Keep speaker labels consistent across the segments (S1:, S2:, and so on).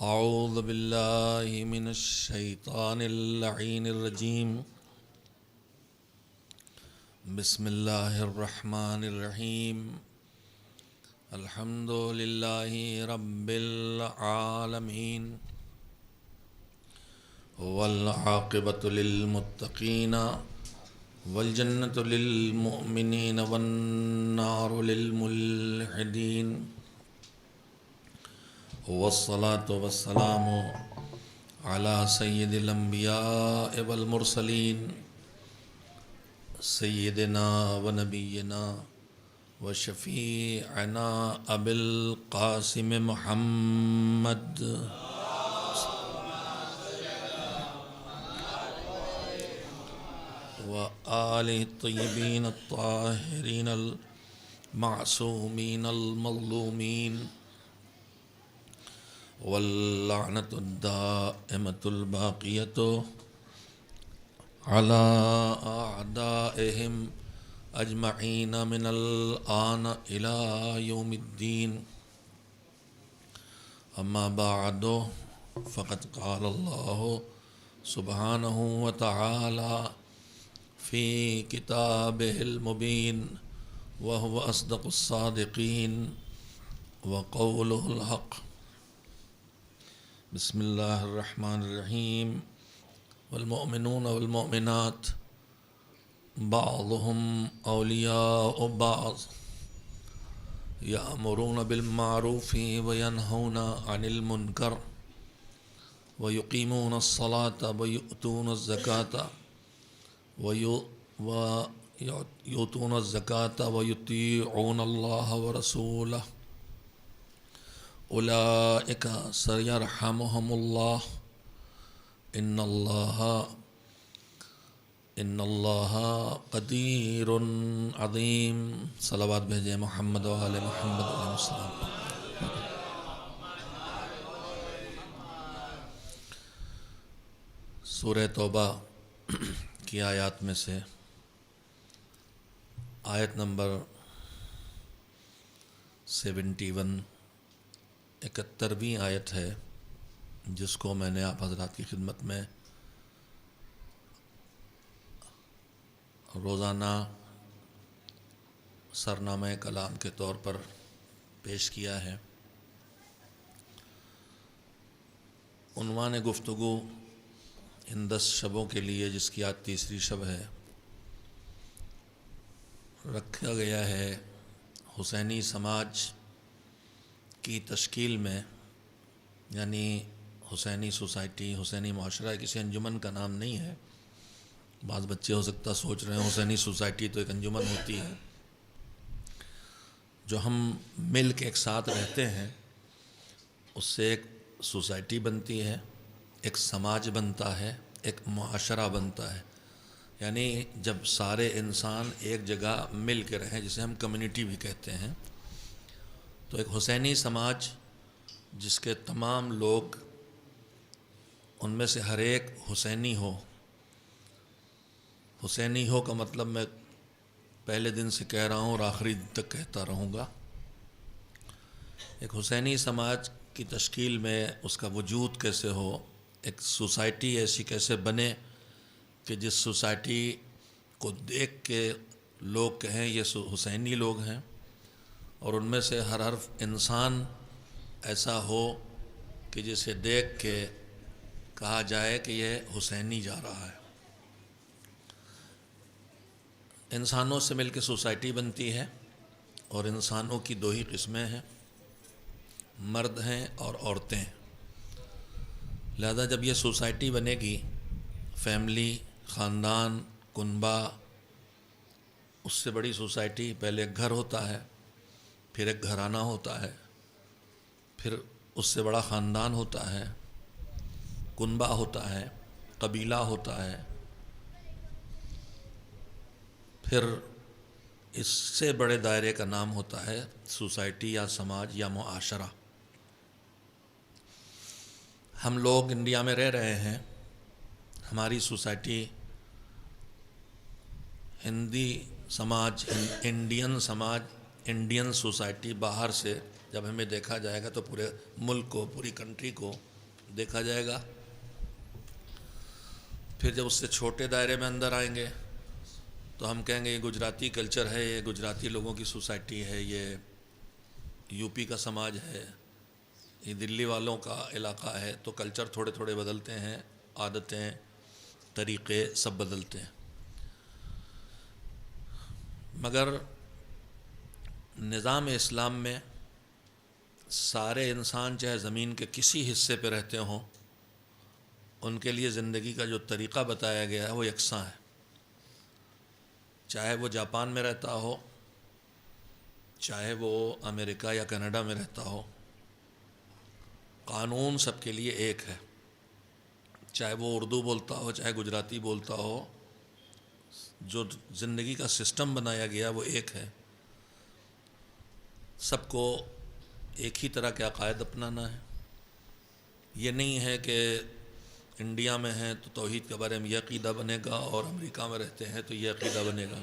S1: اعوذ باللہ من الشیطان اللعین الرجیم بسم اللہ الرحمن الرحیم الحمد للہ رب العالمین والعاقبۃ للمتقین والجنۃ للمؤمنین والنار للملحدین والصلاة والسلام على سید الانبیاء والمرسلین سیدنا ونبینا وشفیعنا ابی القاسم محمد وآلہ الطیبین الطاہرین المعصومین المظلومین واللعنۃ الدائمۃ الباقیۃ علی اعدائہم اجمعین من الآن الی یوم الدین اما بعد فقد قال اللہ سبحانہ وتعالی فی کتابہ المبین وہو اصدق الصادقین وقولہ الحق بسم اللہ الرحمن الرحیم والمؤمنون والمؤمنات بعضهم اولیاء بعض یأمرون بالمعروف وینہون عن المنکر ویقیمون الصلاة ویؤتون الزکاة ویطیعون اللہ ورسولہ اولئک سیرحمہم اللہ ان اللہ قدیر عظیم۔ صلوات بھیجیں محمد و آل محمد علیہ السلام۔ سورہ توبہ کی آیات میں سے آیت نمبر 71 71ویں آیت ہے، جس کو میں نے آپ حضرات کی خدمت میں روزانہ سرنامہ کلام کے طور پر پیش کیا ہے۔ عنوان گفتگو ان 10 شبوں کے لیے، جس کی آج تیسری شب ہے، رکھا گیا ہے حسینی سماج کی تشکیل میں، یعنی حسینی سوسائٹی، حسینی معاشرہ کسی انجمن کا نام نہیں ہے۔ بعض بچے ہو سکتا سوچ رہے ہیں حسینی سوسائٹی تو ایک انجمن ہوتی ہے، جو ہم مل کے ایک ساتھ رہتے ہیں، اس سے ایک سوسائٹی بنتی ہے، ایک سماج بنتا ہے، ایک معاشرہ بنتا ہے۔ یعنی جب سارے انسان ایک جگہ مل کے رہیں، جسے ہم کمیونٹی بھی کہتے ہیں، تو ایک حسینی سماج جس کے تمام لوگ، ان میں سے ہر ایک حسینی ہو۔ حسینی ہو کا مطلب میں پہلے دن سے کہہ رہا ہوں اور آخری دن تک کہتا رہوں گا۔ ایک حسینی سماج کی تشکیل میں اس کا وجود کیسے ہو، ایک سوسائٹی ایسی کیسے بنے کہ جس سوسائٹی کو دیکھ کے لوگ کہیں یہ حسینی لوگ ہیں، اور ان میں سے ہر انسان ایسا ہو کہ جسے دیکھ کے کہا جائے کہ یہ حسینی جا رہا ہے۔ انسانوں سے مل کے سوسائٹی بنتی ہے، اور انسانوں کی 2 ہی قسمیں ہیں، مرد ہیں اور عورتیں۔ لہذا جب یہ سوسائٹی بنے گی، فیملی، خاندان، کنبہ، اس سے بڑی سوسائٹی پہلے ایک گھر ہوتا ہے، پھر ایک گھرانہ ہوتا ہے، پھر اس سے بڑا خاندان ہوتا ہے، کنبہ ہوتا ہے، قبیلہ ہوتا ہے، پھر اس سے بڑے دائرے کا نام ہوتا ہے سوسائٹی یا سماج یا معاشرہ۔ ہم لوگ انڈیا میں رہ رہے ہیں، ہماری سوسائٹی ہندی سماج، انڈین سماج، انڈین سوسائٹی باہر سے جب ہمیں دیکھا جائے گا تو پورے ملک کو، پوری کنٹری کو دیکھا جائے گا. پھر جب اس سے چھوٹے دائرے میں اندر آئیں گے تو ہم کہیں گے یہ گجراتی کلچر ہے، یہ گجراتی لوگوں کی سوسائٹی ہے، یہ یو پی کا سماج ہے، یہ دلی والوں کا علاقہ ہے. تو کلچر تھوڑے تھوڑے بدلتے ہیں، عادتیں، طریقے سب بدلتے ہیں. مگر نظام اسلام میں سارے انسان چاہے زمین کے کسی حصے پہ رہتے ہوں، ان کے لیے زندگی کا جو طریقہ بتایا گیا ہے وہ یکساں ہے. چاہے وہ جاپان میں رہتا ہو، چاہے وہ امریکہ یا کینیڈا میں رہتا ہو، قانون سب کے لیے ایک ہے. چاہے وہ اردو بولتا ہو، چاہے گجراتی بولتا ہو، جو زندگی کا سسٹم بنایا گیا وہ ایک ہے. سب کو ایک ہی طرح کے عقائد اپنانا ہے. یہ نہیں ہے کہ انڈیا میں ہیں تو توحید کے بارے میں یہ عقیدہ بنے گا اور امریکہ میں رہتے ہیں تو یہ عقیدہ بنے گا.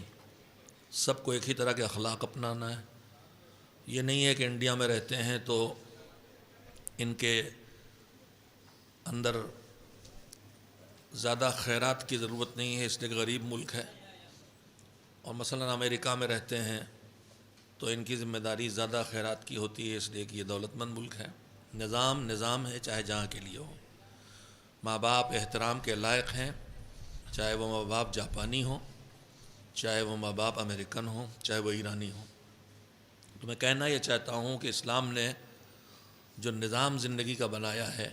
S1: سب کو ایک ہی طرح کے اخلاق اپنانا ہے. یہ نہیں ہے کہ انڈیا میں رہتے ہیں تو ان کے اندر زیادہ خیرات کی ضرورت نہیں ہے اس لیے غریب ملک ہے، اور مثلا امریکہ میں رہتے ہیں تو ان کی ذمہ داری زیادہ خیرات کی ہوتی ہے اس لیے کہ یہ دولت مند ملک ہے. نظام ہے چاہے جہاں کے لیے ہو. ماں باپ احترام کے لائق ہیں، چاہے وہ ماں باپ جاپانی ہوں، چاہے وہ ماں باپ امریکن ہوں، چاہے وہ ایرانی ہوں. تو میں کہنا یہ چاہتا ہوں کہ اسلام نے جو نظام زندگی کا بنایا ہے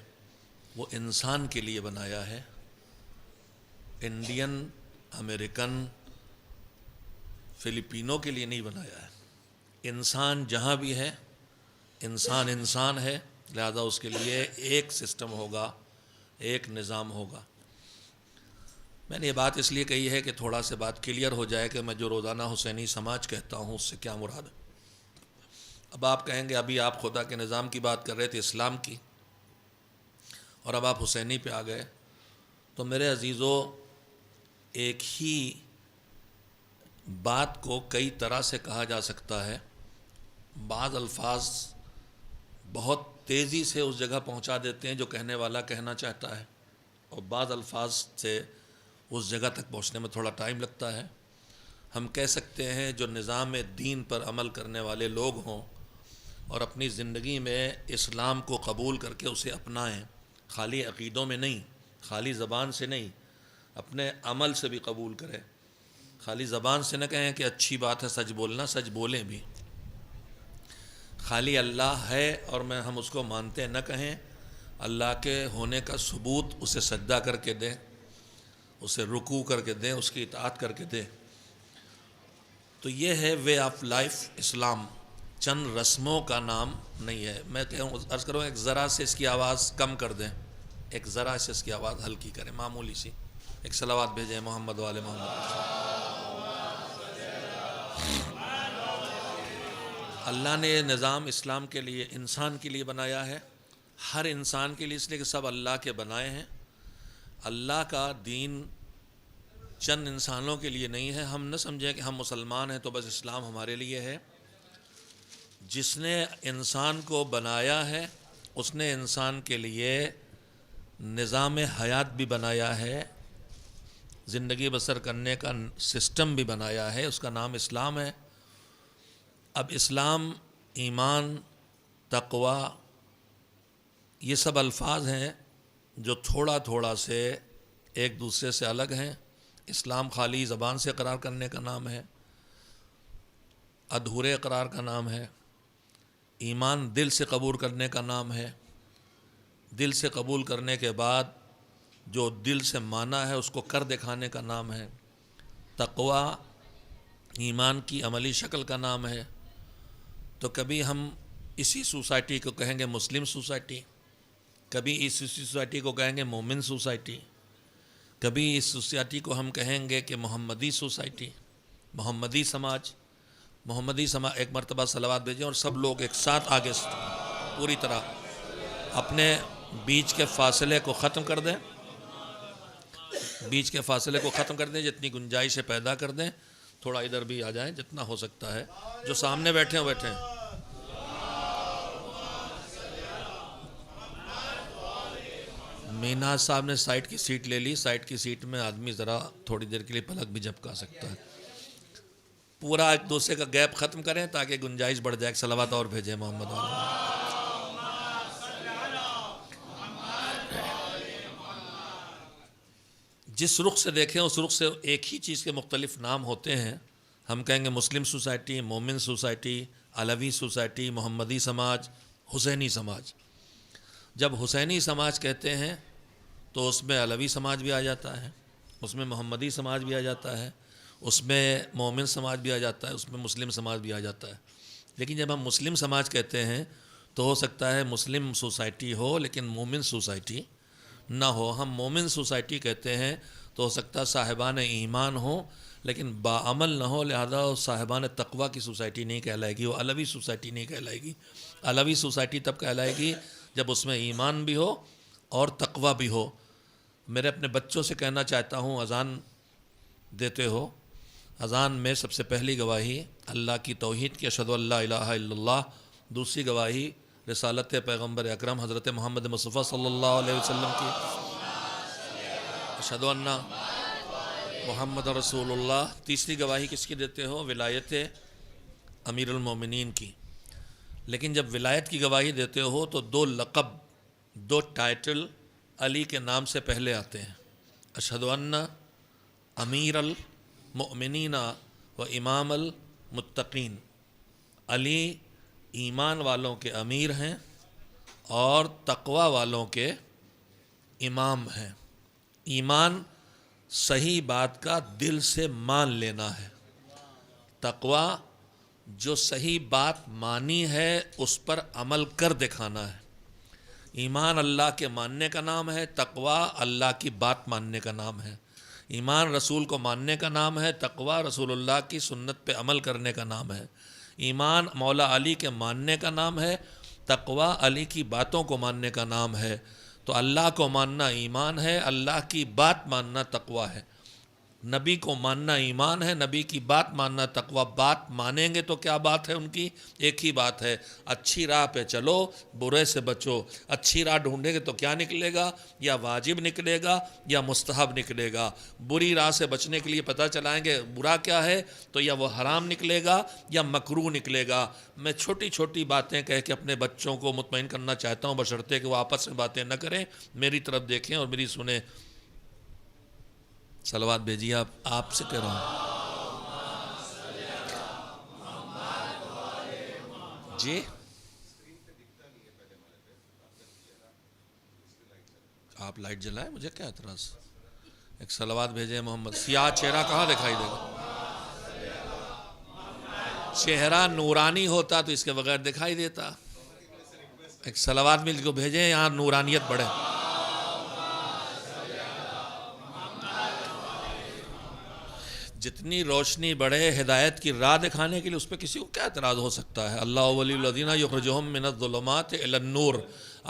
S1: وہ انسان کے لیے بنایا ہے. انڈین، امریکن، فلپینوں کے لیے نہیں بنایا ہے. انسان جہاں بھی ہے، انسان ہے، لہذا اس کے لیے ایک سسٹم ہوگا، ایک نظام ہوگا. میں نے یہ بات اس لیے کہی ہے کہ تھوڑا سے بات کلیئر ہو جائے کہ میں جو روزانہ حسینی سماج کہتا ہوں اس سے کیا مراد ہے. اب آپ کہیں گے ابھی آپ خدا کے نظام کی بات کر رہے تھے، اسلام کی، اور اب آپ حسینی پہ آ گئے. تو میرے عزیزو، ایک ہی بات کو کئی طرح سے کہا جا سکتا ہے. بعض الفاظ بہت تیزی سے اس جگہ پہنچا دیتے ہیں جو کہنے والا کہنا چاہتا ہے، اور بعض الفاظ سے اس جگہ تک پہنچنے میں تھوڑا ٹائم لگتا ہے. ہم کہہ سکتے ہیں جو نظام دین پر عمل کرنے والے لوگ ہوں اور اپنی زندگی میں اسلام کو قبول کر کے اسے اپنائیں، خالی عقیدوں میں نہیں، خالی زبان سے نہیں، اپنے عمل سے بھی قبول کریں. خالی زبان سے نہ کہیں کہ اچھی بات ہے سچ بولنا، سچ بولیں بھی. خالی اللہ ہے اور ہم اس کو مانتے نہ کہیں، اللہ کے ہونے کا ثبوت اسے سجدہ کر کے دیں، اسے رکوع کر کے دیں، اس کی اطاعت کر کے دیں. تو یہ ہے وے آف لائف اسلام، چند رسموں کا نام نہیں ہے. میں عرض کروں ایک ذرا سے اس کی آواز کم کر دیں، ایک ذرا سے اس کی آواز ہلکی کریں، معمولی سی. ایک صلوات بھیجیں محمد والے محمد. اللہ نے یہ نظام اسلام کے لیے، انسان کے لیے بنایا ہے، ہر انسان کے لیے، اس لیے کہ سب اللہ کے بنائے ہیں. اللہ کا دین چند انسانوں کے لیے نہیں ہے. ہم نہ سمجھیں کہ ہم مسلمان ہیں تو بس اسلام ہمارے لیے ہے. جس نے انسان کو بنایا ہے اس نے انسان کے لیے نظام حیات بھی بنایا ہے، زندگی بسر کرنے کا سسٹم بھی بنایا ہے، اس کا نام اسلام ہے. اب اسلام، ایمان، تقوی، یہ سب الفاظ ہیں جو تھوڑا تھوڑا سے ایک دوسرے سے الگ ہیں. اسلام خالی زبان سے اقرار کرنے کا نام ہے، ادھورے اقرار کا نام ہے. ایمان دل سے قبول کرنے کا نام ہے، دل سے قبول کرنے کے بعد جو دل سے مانا ہے اس کو کر دکھانے کا نام ہے. تقوی ایمان کی عملی شکل کا نام ہے. تو کبھی ہم اسی سوسائٹی کو کہیں گے مسلم سوسائٹی، کبھی اس سوسائٹی کو کہیں گے مومن سوسائٹی، کبھی اس سوسائٹی کو ہم کہیں گے کہ محمدی سوسائٹی، محمدی سماج. ایک مرتبہ صلوات بھیجیں اور سب لوگ ایک ساتھ آگے پوری طرح اپنے بیچ کے فاصلے کو ختم کر دیں، بیچ کے فاصلے کو ختم کر دیں، جتنی گنجائشیں پیدا کر دیں. تھوڑا ادھر بھی آ جائیں جتنا ہو سکتا ہے، جو سامنے بیٹھے ہیں بیٹھے ہیں. میناز صاحب نے سائٹ کی سیٹ لے لی. سائٹ کی سیٹ میں آدمی ذرا تھوڑی دیر کے لیے پلک بھی جھپکا سکتا ہے. پورا ایک دوسرے کا گیپ ختم کریں تاکہ گنجائش بڑھ جائے. ایک صلوات اور بھیجیں محمد والا. جس رخ سے دیکھیں اس رخ سے ایک ہی چیز کے مختلف نام ہوتے ہیں. ہم کہیں گے مسلم سوسائٹی, مومن سوسائٹی, علوی سوسائٹی, محمدی سماج, حسینی سماج. جب حسینی سماج کہتے ہیں تو اس میں علوی سماج بھی آ جاتا ہے, اس میں محمدی سماج بھی آ جاتا ہے, اس میں مومن سماج بھی آ جاتا ہے, اس میں مسلم سماج بھی آ جاتا ہے. لیکن جب ہم مسلم سماج کہتے ہیں تو ہو سکتا ہے مسلم سوسائٹی ہو لیکن مومن سوسائٹی نہ ہو. ہم مومن سوسائٹی کہتے ہیں تو ہو سکتا ہے صاحبان ایمان ہو لیکن باعمل نہ ہو, لہذا صاحبان تقوی کی سوسائٹی نہیں کہلائے گی, وہ علوی سوسائٹی نہیں کہلائے گی. علوی سوسائٹی تب کہلائے گی جب اس میں ایمان بھی ہو اور تقوی بھی ہو. میرے اپنے بچوں سے کہنا چاہتا ہوں, اذان دیتے ہو, اذان میں سب سے پہلی گواہی اللہ کی توحید کی اشہد ان لا الہ الا اللہ, دوسری گواہی رسالت پیغمبر اکرم حضرت محمد مصطفیٰ صلی اللہ علیہ وسلم کی, اشہد ان محمد رسول اللہ. تیسری گواہی کس کی دیتے ہو؟ ولایت امیر المومنین کی. لیکن جب ولایت کی گواہی دیتے ہو تو دو لقب, دو ٹائٹل علی کے نام سے پہلے آتے ہیں. اشہد ان امیر المؤمنین و امام المتقین. علی ایمان والوں کے امیر ہیں اور تقوی والوں کے امام ہیں. ایمان صحیح بات کا دل سے مان لینا ہے, تقوی جو صحیح بات مانی ہے اس پر عمل کر دکھانا ہے. ایمان اللہ کے ماننے کا نام ہے, تقوی اللہ کی بات ماننے کا نام ہے. ایمان رسول کو ماننے کا نام ہے, تقوی رسول اللہ کی سنت پہ عمل کرنے کا نام ہے. ایمان مولا علی کے ماننے کا نام ہے, تقوی علی کی باتوں کو ماننے کا نام ہے. تو اللہ کو ماننا ایمان ہے, اللہ کی بات ماننا تقوی ہے. نبی کو ماننا ایمان ہے, نبی کی بات ماننا تقوی. بات مانیں گے تو کیا بات ہے ان کی؟ ایک ہی بات ہے, اچھی راہ پہ چلو, برے سے بچو. اچھی راہ ڈھونڈیں گے تو کیا نکلے گا؟ یا واجب نکلے گا یا مستحب نکلے گا. بری راہ سے بچنے کے لیے پتہ چلائیں گے برا کیا ہے تو یا وہ حرام نکلے گا یا مکروہ نکلے گا. میں چھوٹی چھوٹی باتیں کہہ کے اپنے بچوں کو مطمئن کرنا چاہتا ہوں, بشرطے کہ وہ آپس میں باتیں نہ کریں, میری طرف دیکھیں اور میری سنیں. صلوات بھیجیے. آپ سے کہہ رہا ہوں جی. آپ لائٹ جلائیں, مجھے کیا اعتراض. ایک صلوات بھیجیں محمد. سیاہ چہرہ کہاں دکھائی دے گا؟ چہرہ نورانی ہوتا تو اس کے بغیر دکھائی دیتا. ایک صلوات مل کو بھیجیں, یہاں نورانیت بڑھے. جتنی روشنی بڑھے ہدایت کی راہ دکھانے کے لیے, اس پہ کسی کو کیا اعتراض ہو سکتا ہے؟ اللہ ولی الذین یخرجہم من الظلمات الی النور.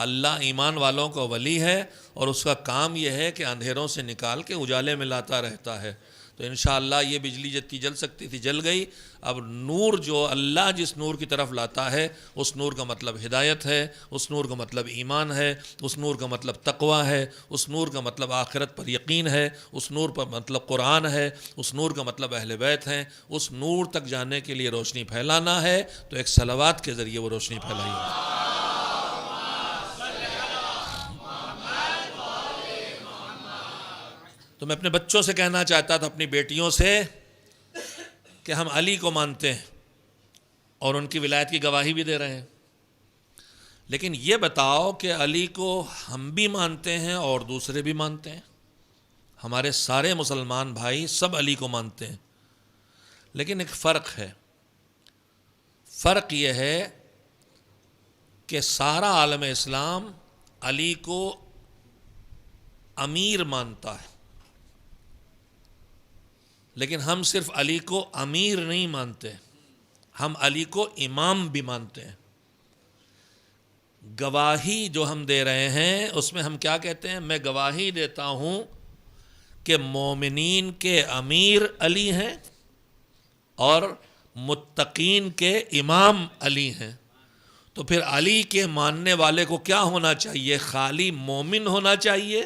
S1: اللہ ایمان والوں کا ولی ہے اور اس کا کام یہ ہے کہ اندھیروں سے نکال کے اجالے میں لاتا رہتا ہے. تو انشاءاللہ یہ بجلی جتنی جل سکتی تھی جل گئی. اب نور جو اللہ جس نور کی طرف لاتا ہے اس نور کا مطلب ہدایت ہے, اس نور کا مطلب ایمان ہے, اس نور کا مطلب تقوی ہے, اس نور کا مطلب آخرت پر یقین ہے, اس نور پر مطلب قرآن ہے, اس نور کا مطلب اہل بیت ہیں. اس نور تک جانے کے لیے روشنی پھیلانا ہے تو ایک صلوات کے ذریعے وہ روشنی پھیلائیے. تو میں اپنے بچوں سے کہنا چاہتا تھا, اپنی بیٹیوں سے, کہ ہم علی کو مانتے ہیں اور ان کی ولایت کی گواہی بھی دے رہے ہیں. لیکن یہ بتاؤ کہ علی کو ہم بھی مانتے ہیں اور دوسرے بھی مانتے ہیں. ہمارے سارے مسلمان بھائی سب علی کو مانتے ہیں, لیکن ایک فرق ہے. فرق یہ ہے کہ سارا عالم اسلام علی کو امیر مانتا ہے, لیکن ہم صرف علی کو امیر نہیں مانتے, ہم علی کو امام بھی مانتے ہیں. گواہی جو ہم دے رہے ہیں اس میں ہم کیا کہتے ہیں؟ میں گواہی دیتا ہوں کہ مومنین کے امیر علی ہیں اور متقین کے امام علی ہیں. تو پھر علی کے ماننے والے کو کیا ہونا چاہیے؟ خالی مومن ہونا چاہیے؟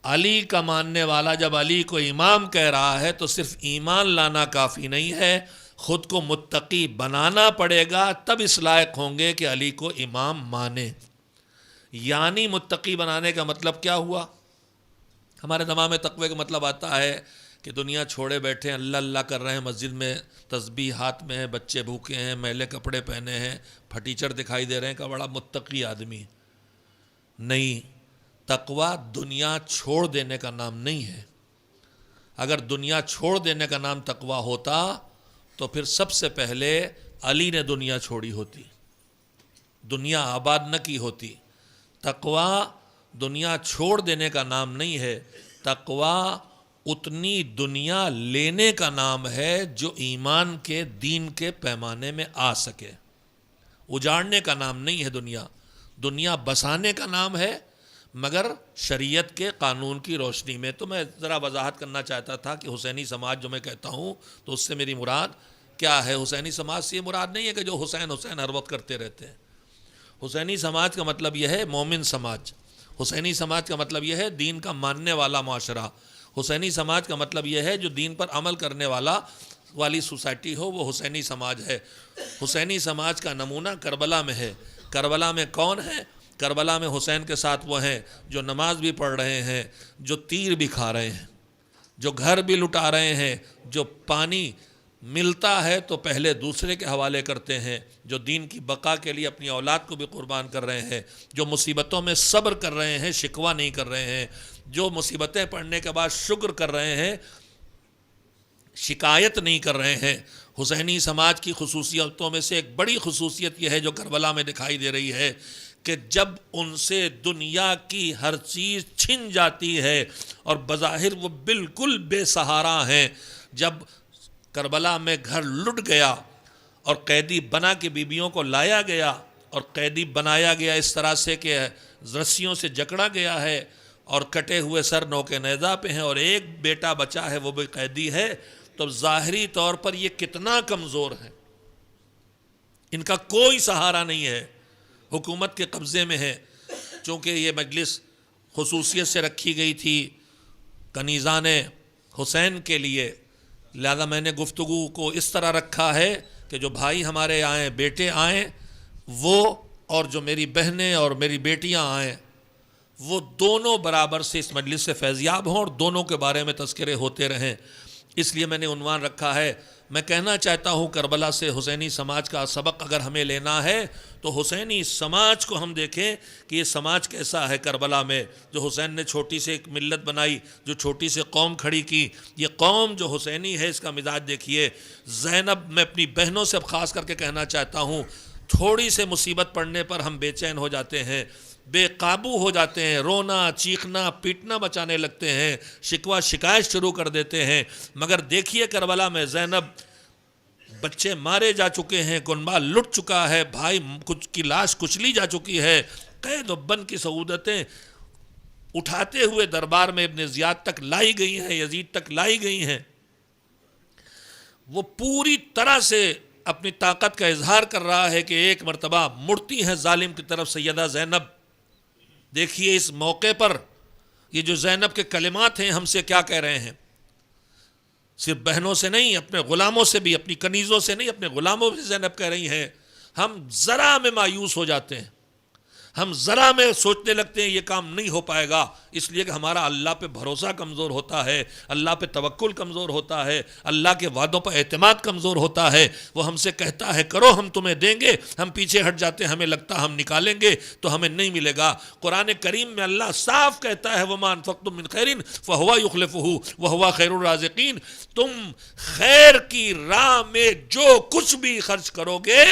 S1: علی کا ماننے والا جب علی کو امام کہہ رہا ہے تو صرف ایمان لانا کافی نہیں ہے، خود کو متقی بنانا پڑے گا، تب اس لائق ہوں گے کہ علی کو امام مانے۔ یعنی متقی بنانے کا مطلب کیا ہوا؟ ہمارے دماغ میں تقوی کا مطلب آتا ہے کہ دنیا چھوڑے بیٹھے ہیں، اللہ اللہ کر رہے ہیں، مسجد میں تسبیح ہاتھ میں ہے، بچے بھوکے ہیں، میلے کپڑے پہنے ہیں، پھٹیچر دکھائی دے رہے ہیں کہ بڑا متقی آدمی۔ نہیں، تقوی دنیا چھوڑ دینے کا نام نہیں ہے۔ اگر دنیا چھوڑ دینے کا نام تقوی ہوتا تو پھر سب سے پہلے علی نے دنیا چھوڑی ہوتی، دنیا آباد نہ کی ہوتی۔ تقوی دنیا چھوڑ دینے کا نام نہیں ہے، تقوی اتنی دنیا لینے کا نام ہے جو ایمان کے دین کے پیمانے میں آ سکے۔ اجاڑنے کا نام نہیں ہے دنیا، دنیا بسانے کا نام ہے، مگر شریعت کے قانون کی روشنی میں۔ تو میں ذرا وضاحت کرنا چاہتا تھا کہ حسینی سماج جو میں کہتا ہوں تو اس سے میری مراد کیا ہے۔ حسینی سماج سے یہ مراد نہیں ہے کہ جو حسین حسین ہر وقت کرتے رہتے ہیں۔ حسینی سماج کا مطلب یہ ہے مومن سماج، حسینی سماج کا مطلب یہ ہے دین کا ماننے والا معاشرہ، حسینی سماج کا مطلب یہ ہے جو دین پر عمل کرنے والی سوسائٹی ہو، وہ حسینی سماج ہے۔ حسینی سماج کا نمونہ کربلا میں ہے۔ کربلا میں کون ہے؟ کربلا میں حسین کے ساتھ وہ ہیں جو نماز بھی پڑھ رہے ہیں، جو تیر بھی کھا رہے ہیں، جو گھر بھی لٹا رہے ہیں، جو پانی ملتا ہے تو پہلے دوسرے کے حوالے کرتے ہیں، جو دین کی بقا کے لیے اپنی اولاد کو بھی قربان کر رہے ہیں، جو مصیبتوں میں صبر کر رہے ہیں، شکوہ نہیں کر رہے ہیں، جو مصیبتیں پڑنے کے بعد شکر کر رہے ہیں، شکایت نہیں کر رہے ہیں۔ حسینی سماج کی خصوصیتوں میں سے ایک بڑی خصوصیت یہ ہے جو کربلا میں دکھائی دے رہی ہے کہ جب ان سے دنیا کی ہر چیز چھن جاتی ہے اور بظاہر وہ بالکل بے سہارا ہیں، جب کربلا میں گھر لٹ گیا اور قیدی بنا کے بیویوں کو لایا گیا اور قیدی بنایا گیا اس طرح سے کہ رسیوں سے جکڑا گیا ہے اور کٹے ہوئے سر نوکے نیزہ پہ ہیں اور ایک بیٹا بچا ہے وہ بھی قیدی ہے، تو ظاہری طور پر یہ کتنا کمزور ہے، ان کا کوئی سہارا نہیں ہے، حکومت کے قبضے میں ہے۔ چونکہ یہ مجلس خصوصیت سے رکھی گئی تھی کنیزان حسین کے لیے، لہذا میں نے گفتگو کو اس طرح رکھا ہے کہ جو بھائی ہمارے آئیں، بیٹے آئیں، وہ اور جو میری بہنیں اور میری بیٹیاں آئیں، وہ دونوں برابر سے اس مجلس سے فیضیاب ہوں اور دونوں کے بارے میں تذکرے ہوتے رہیں۔ اس لیے میں نے عنوان رکھا ہے، میں کہنا چاہتا ہوں کربلا سے حسینی سماج کا سبق اگر ہمیں لینا ہے تو حسینی سماج کو ہم دیکھیں کہ یہ سماج کیسا ہے کربلا میں، جو حسین نے چھوٹی سے ایک ملت بنائی، جو چھوٹی سے قوم کھڑی کی، یہ قوم جو حسینی ہے اس کا مزاج دیکھیے۔ زینب، میں اپنی بہنوں سے اب خاص کر کے کہنا چاہتا ہوں، تھوڑی سے مصیبت پڑنے پر ہم بے چین ہو جاتے ہیں، بے قابو ہو جاتے ہیں، رونا چیخنا پیٹنا بچانے لگتے ہیں، شکوہ شکایت شروع کر دیتے ہیں، مگر دیکھیے کربلا میں زینب، بچے مارے جا چکے ہیں، کنبہ لٹ چکا ہے، بھائی کی لاش کچلی جا چکی ہے، قید و بند کی سعودتیں اٹھاتے ہوئے دربار میں ابن زیاد تک لائی گئی ہیں، یزید تک لائی گئی ہیں، وہ پوری طرح سے اپنی طاقت کا اظہار کر رہا ہے کہ ایک مرتبہ مڑتی ہیں ظالم کی طرف سیدہ زینب۔ دیکھیے اس موقع پر یہ جو زینب کے کلمات ہیں ہم سے کیا کہہ رہے ہیں، صرف بہنوں سے نہیں، اپنے غلاموں سے بھی، اپنی کنیزوں سے نہیں، اپنے غلاموں سے زینب کہہ رہی ہیں۔ ہم ذرا میں مایوس ہو جاتے ہیں، ہم ذرا میں سوچنے لگتے ہیں یہ کام نہیں ہو پائے گا، اس لیے کہ ہمارا اللہ پہ بھروسہ کمزور ہوتا ہے، اللہ پہ توکل کمزور ہوتا ہے، اللہ کے وعدوں پر اعتماد کمزور ہوتا ہے۔ وہ ہم سے کہتا ہے کرو ہم تمہیں دیں گے، ہم پیچھے ہٹ جاتے ہیں، ہمیں لگتا ہم نکالیں گے تو ہمیں نہیں ملے گا۔ قرآن کریم میں اللہ صاف کہتا ہے وَمَا أَنفَقْتُم مِّن خَيْرٍ فَهُوَ يُخْلِفُهُ وَهُوَ خَيْرُ الرَّازِقِينَ۔ تم خیر کی راہ میں جو کچھ بھی خرچ کرو گے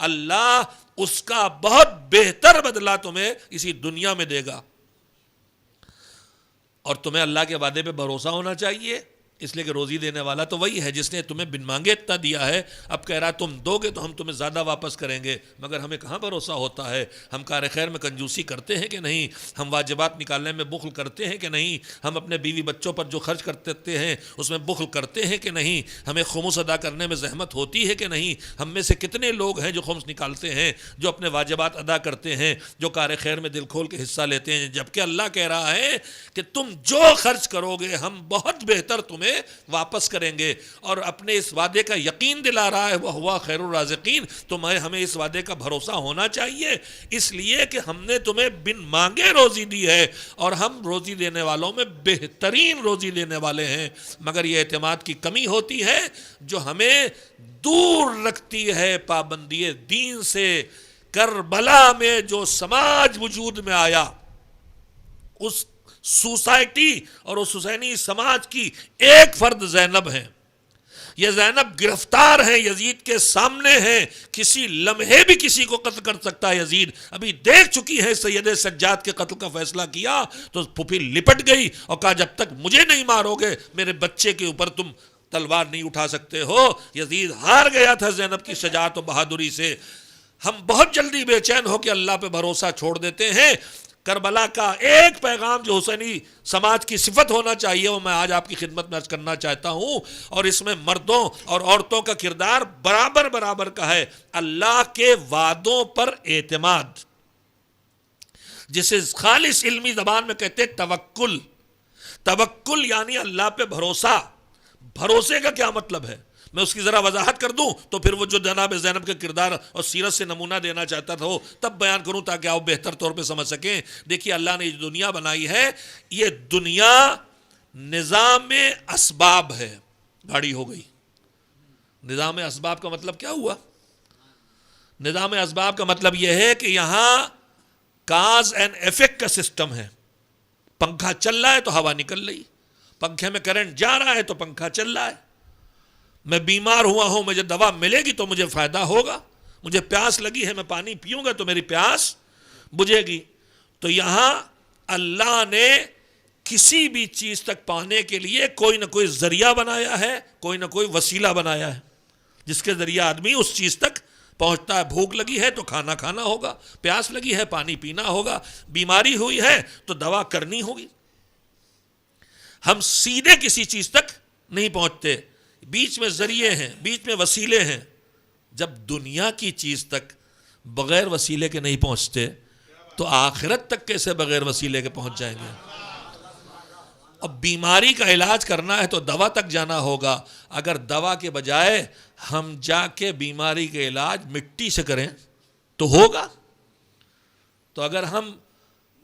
S1: اللہ اس کا بہت بہتر بدلہ تمہیں اسی دنیا میں دے گا، اور تمہیں اللہ کے وعدے پہ بھروسہ ہونا چاہیے، اس لیے کہ روزی دینے والا تو وہی ہے جس نے تمہیں بن مانگے اتنا دیا ہے، اب کہہ رہا تم دو گے تو ہم تمہیں زیادہ واپس کریں گے، مگر ہمیں کہاں بھروسہ ہوتا ہے؟ ہم کار خیر میں کنجوسی کرتے ہیں کہ نہیں؟ ہم واجبات نکالنے میں بخل کرتے ہیں کہ نہیں؟ ہم اپنے بیوی بچوں پر جو خرچ کرتے ہیں اس میں بخل کرتے ہیں کہ نہیں؟ ہمیں خمس ادا کرنے میں زحمت ہوتی ہے کہ نہیں؟ ہم میں سے کتنے لوگ ہیں جو خمس نکالتے ہیں، جو اپنے واجبات ادا کرتے ہیں، جو کار خیر میں دل کھول کے حصہ لیتے ہیں، جبکہ اللہ کہہ رہا ہے کہ تم جو خرچ کرو گے ہم بہت بہتر تمہیں واپس کریں گے، اور اپنے اس وعدے کا یقین دلا رہا ہے، وہ ہوا خیر الرازقین۔ ہمیں اس وعدے کا بھروسہ ہونا چاہیے، اس لیے کہ ہم نے تمہیں بن مانگے روزی دی ہے، اور ہم روزی دینے والوں میں بہترین روزی دینے والے ہیں، مگر یہ اعتماد کی کمی ہوتی ہے جو ہمیں دور رکھتی ہے پابندی دین سے۔ کربلا میں جو سماج وجود میں آیا، اس سوسائٹی اور اس حسینی سماج کی ایک فرد زینب ہیں۔ یہ زینب گرفتار ہیں، یزید کے سامنے ہیں، کسی لمحے بھی کسی کو قتل کر سکتا ہے یزید۔ ابھی دیکھ چکی ہے سید سجاد کے قتل کا فیصلہ کیا تو پھوپھی لپٹ گئی اور کہا جب تک مجھے نہیں مارو گے میرے بچے کے اوپر تم تلوار نہیں اٹھا سکتے ہو۔ یزید ہار گیا تھا زینب کی شجاعت و بہادری سے۔ ہم بہت جلدی بے چین ہو کے اللہ پہ بھروسہ چھوڑ دیتے ہیں۔ کربلا کا ایک پیغام جو حسینی سماج کی صفت ہونا چاہیے وہ میں آج آپ کی خدمت میں عرض کرنا چاہتا ہوں، اور اس میں مردوں اور عورتوں کا کردار برابر برابر کا ہے۔ اللہ کے وعدوں پر اعتماد، جسے خالص علمی زبان میں کہتے ہیں توکل۔ توکل یعنی اللہ پہ بھروسہ۔ بھروسے کا کیا مطلب ہے؟ میں اس کی ذرا وضاحت کر دوں تو پھر وہ جو جناب زینب کے کردار اور سیرت سے نمونہ دینا چاہتا تھا وہ تب بیان کروں تاکہ آپ بہتر طور پہ سمجھ سکیں۔ دیکھیے اللہ نے یہ دنیا بنائی ہے، یہ دنیا نظام اسباب ہے۔ گاڑی ہو گئی، نظام اسباب کا مطلب کیا ہوا؟ نظام اسباب کا مطلب یہ ہے کہ یہاں کاز اینڈ ایفیکٹ کا سسٹم ہے۔ پنکھا چل رہا ہے تو ہوا نکل رہی، پنکھے میں کرنٹ جا رہا ہے تو پنکھا چل رہا ہے۔ میں بیمار ہوا ہوں، مجھے دوا ملے گی تو مجھے فائدہ ہوگا، مجھے پیاس لگی ہے میں پانی پیوں گا تو میری پیاس بجھے گی۔ تو یہاں اللہ نے کسی بھی چیز تک پانے کے لیے کوئی نہ کوئی ذریعہ بنایا ہے، کوئی نہ کوئی وسیلہ بنایا ہے جس کے ذریعہ آدمی اس چیز تک پہنچتا ہے۔ بھوک لگی ہے تو کھانا کھانا ہوگا، پیاس لگی ہے پانی پینا ہوگا، بیماری ہوئی ہے تو دوا کرنی ہوگی۔ ہم سیدھے کسی چیز تک نہیں پہنچتے، بیچ میں ذریعے ہیں، بیچ میں وسیلے ہیں۔ جب دنیا کی چیز تک بغیر وسیلے کے نہیں پہنچتے تو آخرت تک کیسے بغیر وسیلے کے پہنچ جائیں گے؟ اب بیماری کا علاج کرنا ہے تو دوا تک جانا ہوگا۔ اگر دوا کے بجائے ہم جا کے بیماری کا علاج مٹی سے کریں تو ہوگا؟ تو اگر ہم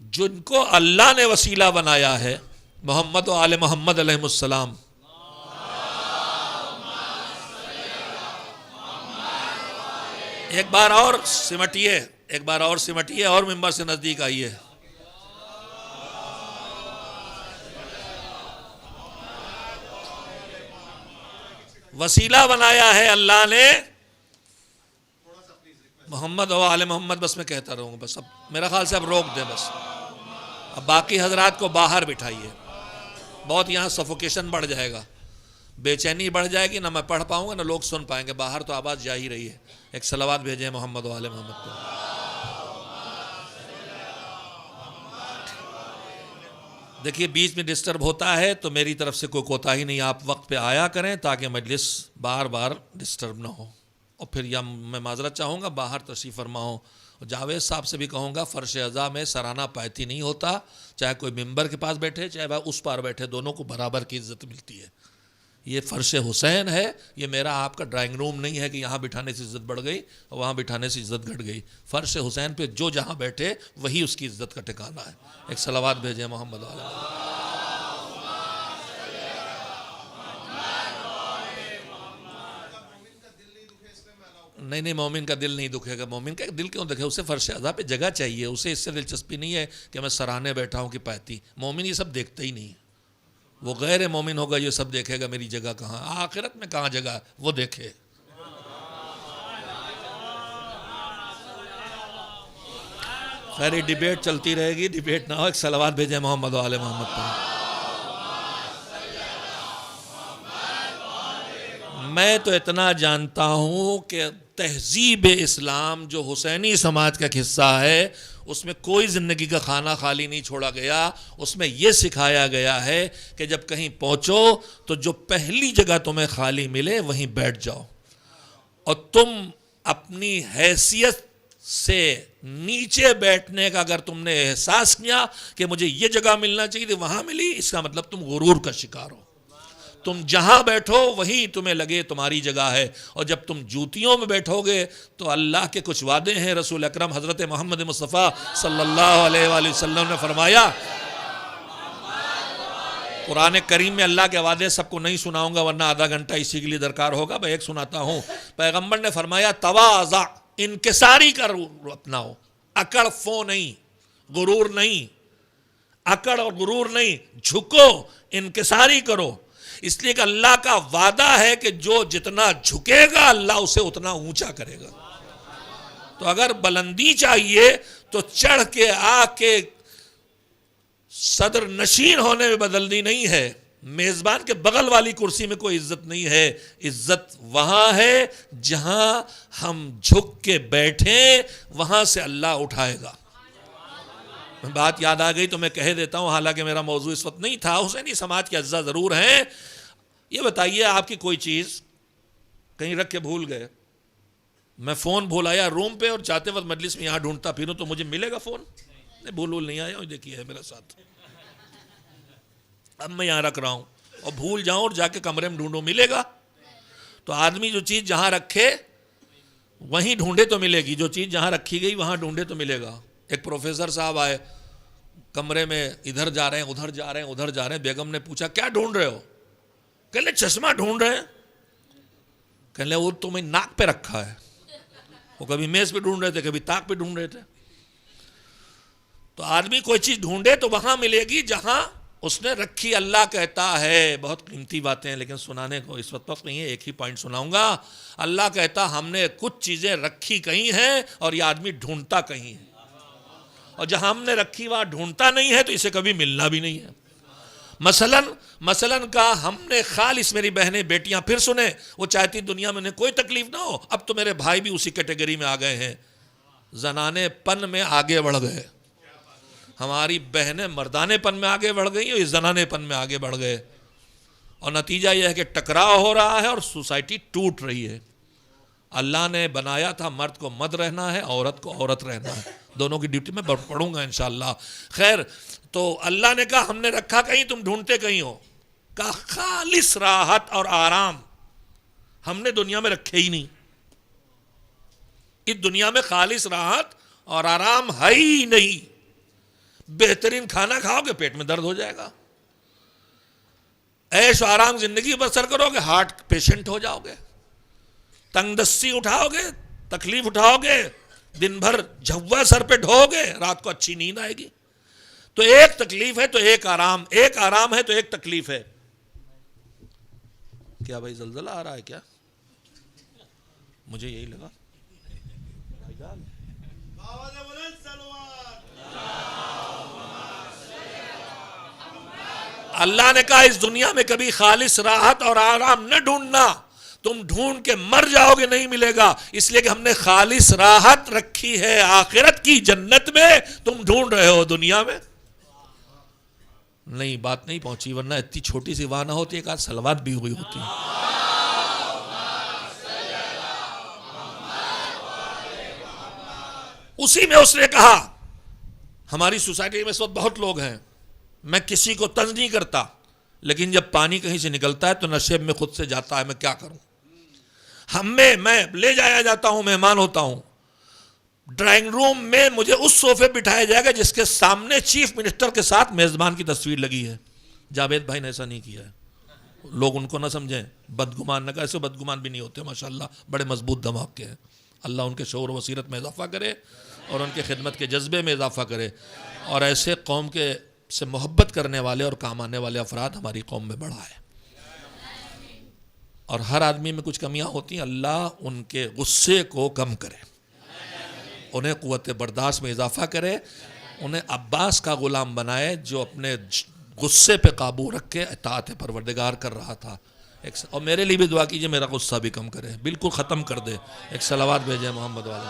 S1: جن کو اللہ نے وسیلہ بنایا ہے، محمد و آل محمد علیہ السلام، ایک بار اور سمٹیے، ایک بار اور سمٹیے اور ممبر سے نزدیک آئیے۔ وسیلہ بنایا ہے اللہ نے محمد و آل محمد۔ بس میں کہتا رہوں گا، بس اب میرا خیال سے اب روک دیں، بس اب باقی حضرات کو باہر بٹھائیے، بہت یہاں سفوکیشن بڑھ جائے گا، بے چینی بڑھ جائے گی، نہ میں پڑھ پاؤں گا نہ لوگ سن پائیں گے، باہر تو آواز جا ہی رہی ہے۔ ایک صلوات بھیجیں محمد و آل محمد کو۔ دیکھیے بیچ میں ڈسٹرب ہوتا ہے تو میری طرف سے کوئی کوتاہی نہیں، آپ وقت پہ آیا کریں تاکہ مجلس بار بار ڈسٹرب نہ ہو۔ اور پھر یا میں معذرت چاہوں گا باہر تشریف فرما ہوں، جاوید صاحب سے بھی کہوں گا فرش اعضاء میں سرانہ پایتی نہیں ہوتا، چاہے کوئی ممبر کے پاس بیٹھے چاہے اس پار بیٹھے، دونوں کو برابر کی عزت ملتی ہے۔ یہ فرش حسین ہے، یہ میرا آپ کا ڈرائنگ روم نہیں ہے کہ یہاں بٹھانے سے عزت بڑھ گئی اور وہاں بٹھانے سے عزت گھٹ گئی۔ فرش حسین پہ جو جہاں بیٹھے وہی اس کی عزت کا ٹھکانہ ہے۔ ایک صلوات بھیجیں محمد علیہ۔ نہیں مومن کا دل نہیں دکھے گا، مومن کا دل کیوں دکھے؟ اسے فرش اعضاء پہ جگہ چاہیے، اسے اس سے دلچسپی نہیں ہے کہ میں سراہنے بیٹھا ہوں کہ پاتی۔ مومن یہ سب دیکھتا ہی نہیں ہے، وہ غیر مومن ہوگا یہ سب دیکھے گا میری جگہ کہاں، آخرت میں کہاں جگہ ہے وہ دیکھے۔ خیر ڈیبیٹ چلتی رہے گی، ڈیبیٹ نہ ہو۔ ایک صلوات بھیجیں محمد و آل محمد پر۔ میں تو اتنا جانتا ہوں کہ تہذیب اسلام جو حسینی سماج کا حصہ ہے اس میں کوئی زندگی کا کھانا خالی نہیں چھوڑا گیا. اس میں یہ سکھایا گیا ہے کہ جب کہیں پہنچو تو جو پہلی جگہ تمہیں خالی ملے وہیں بیٹھ جاؤ, اور تم اپنی حیثیت سے نیچے بیٹھنے کا اگر تم نے احساس کیا کہ مجھے یہ جگہ ملنا چاہیے تھی وہاں ملی, اس کا مطلب تم غرور کا شکار ہو. تم جہاں بیٹھو وہیں تمہیں لگے تمہاری جگہ ہے, اور جب تم جوتیوں میں بیٹھو گے تو اللہ کے کچھ وعدے ہیں. رسول اکرم حضرت محمد مصطفیٰ صلی اللہ علیہ وآلہ وسلم نے فرمایا, قرآن کریم میں اللہ کے وعدے سب کو نہیں سناؤں گا ورنہ آدھا گھنٹہ اسی کے لیے درکار ہوگا, میں ایک سناتا ہوں. پیغمبر نے فرمایا تواضع, انکساری کر اپناؤ, اکڑ فو نہیں, غرور نہیں, اکڑ اور غرور نہیں, جھکو, انکساری کرو. اس لیے کہ اللہ کا وعدہ ہے کہ جو جتنا جھکے گا اللہ اسے اتنا اونچا کرے گا. تو اگر بلندی چاہیے تو چڑھ کے آ کے صدر نشین ہونے میں بدلنی نہیں ہے. میزبان کے بغل والی کرسی میں کوئی عزت نہیں ہے, عزت وہاں ہے جہاں ہم جھک کے بیٹھیں, وہاں سے اللہ اٹھائے گا. بات یاد آ گئی تو میں کہہ دیتا ہوں, حالانکہ میرا موضوع اس وقت نہیں تھا. حسینی سماج کے اجزاء ضرور ہیں. یہ بتائیے آپ کی کوئی چیز کہیں رکھ کے بھول گئے, میں فون بھول آیا روم پہ اور چاہتے وقت مجلس میں یہاں ڈھونڈتا پھروں تو مجھے ملے گا فون؟ بھول نہیں آیا, دیکھیے ہے میرے ساتھ. اب میں یہاں رکھ رہا ہوں اور بھول جاؤں اور جا کے کمرے میں ڈھونڈوں, ملے گا؟ تو آدمی جو چیز جہاں رکھے وہیں ڈھونڈے تو ملے گی, جو چیز جہاں رکھی گئی وہاں ڈھونڈے تو ملے گا. ایک پروفیسر صاحب آئے کمرے میں, ادھر جا رہے ہیں ادھر جا رہے ہیں ادھر جا رہے ہیں. بیگم نے پوچھا کیا ڈھونڈ رہے ہو؟ کہ لے چشمہ ڈھونڈ رہے ہیں. کہ لے وہ تو میں ناک پہ رکھا ہے. وہ کبھی میز پہ ڈھونڈ رہے تھے کبھی تاک پہ ڈھونڈ رہے تھے. تو آدمی کوئی چیز ڈھونڈے تو وہاں ملے گی جہاں اس نے رکھی. اللہ کہتا ہے, بہت قیمتی باتیں ہیں لیکن سنانے کو اس وقت نہیں ہے, ایک ہی پوائنٹ سناؤں گا. اللہ کہتا ہم نے کچھ چیزیں رکھی کہیں ہیں اور یہ آدمی ڈھونڈتا کہیں ہے, اور جہاں ہم نے رکھی وہاں ڈھونڈتا نہیں ہے تو اسے کبھی ملنا بھی نہیں ہے. مثلاً کا ہم نے خالص, میری بہنیں بیٹیاں پھر سنیں, وہ چاہتی دنیا میں انہیں کوئی تکلیف نہ ہو. اب تو میرے بھائی بھی اسی کیٹیگری میں آ گئے ہیں, زنانے پن میں آگے بڑھ گئے. ہماری بہنیں مردانے پن میں آگے بڑھ گئی اور زنانے پن میں آگے بڑھ گئے, اور نتیجہ یہ ہے کہ ٹکراؤ ہو رہا ہے اور سوسائٹی ٹوٹ رہی ہے. اللہ نے بنایا تھا مرد کو مرد رہنا ہے, عورت کو عورت رہنا ہے. دونوں کی ڈیوٹی میں پڑھوں گا انشاءاللہ. خیر, تو اللہ نے کہا ہم نے رکھا کہیں تم ڈھونڈتے کہیں ہو. کہا خالص راحت اور آرام ہم نے دنیا میں رکھے ہی نہیں. اس دنیا میں خالص راحت اور آرام ہے ہی نہیں. بہترین کھانا کھاؤ گے پیٹ میں درد ہو جائے گا, عیش و آرام زندگی بسر کرو گے ہارٹ پیشنٹ ہو جاؤ گے, تنگ دستی اٹھاؤ گے, تکلیف اٹھاؤ گے, دن بھر جھوا سر پہ ڈھو گے, رات کو اچھی نیند آئے گی. تو ایک تکلیف ہے تو ایک آرام, ایک آرام ہے تو ایک تکلیف ہے. کیا بھائی زلزلہ آ رہا ہے کیا؟ مجھے یہی لگا. اللہ نے کہا اس دنیا میں کبھی خالص راحت اور آرام نہ ڈھونڈنا, تم ڈھونڈ کے مر جاؤ گے, نہیں ملے گا. اس لیے کہ ہم نے خالص راحت رکھی ہے آخرت کی جنت میں, تم ڈھونڈ رہے ہو دنیا میں. نہیں, بات نہیں پہنچی, ورنہ اتنی چھوٹی سی وہاں نہ ہوتی, ایک آدھ صلوات بھی ہوئی ہوتی. اسی میں اس نے کہا, ہماری سوسائٹی میں اس وقت بہت لوگ ہیں, میں کسی کو طنز نہیں کرتا, لیکن جب پانی کہیں سے نکلتا ہے تو نشیب میں خود سے جاتا ہے, میں کیا کروں. میں لے جایا جاتا ہوں, مہمان ہوتا ہوں, ڈرائنگ روم میں مجھے اس صوفے بٹھایا جائے گا جس کے سامنے چیف منسٹر کے ساتھ میزبان کی تصویر لگی ہے. جاوید بھائی نے ایسا نہیں کیا ہے, لوگ ان کو نہ سمجھیں بدگمان نہ, ایسے بدگمان بھی نہیں ہوتے ماشاءاللہ, بڑے مضبوط دماغ کے ہیں. اللہ ان کے شعور و بصیرت میں اضافہ کرے اور ان کے خدمت کے جذبے میں اضافہ کرے, اور ایسے قوم کے سے محبت کرنے والے اور کام آنے والے افراد ہماری قوم میں بڑھائے. اور ہر آدمی میں کچھ کمیاں ہوتی ہیں, اللہ ان کے غصے کو کم کرے, انہیں قوت برداشت میں اضافہ کرے, انہیں عباس کا غلام بنائے جو اپنے غصے پہ قابو رکھ کے اطاعت پروردگار کر رہا تھا. اور میرے لیے بھی دعا کیجئے میرا غصہ بھی کم کرے، بالکل ختم کر دے. ایک صلوات بھیجیں محمد والے.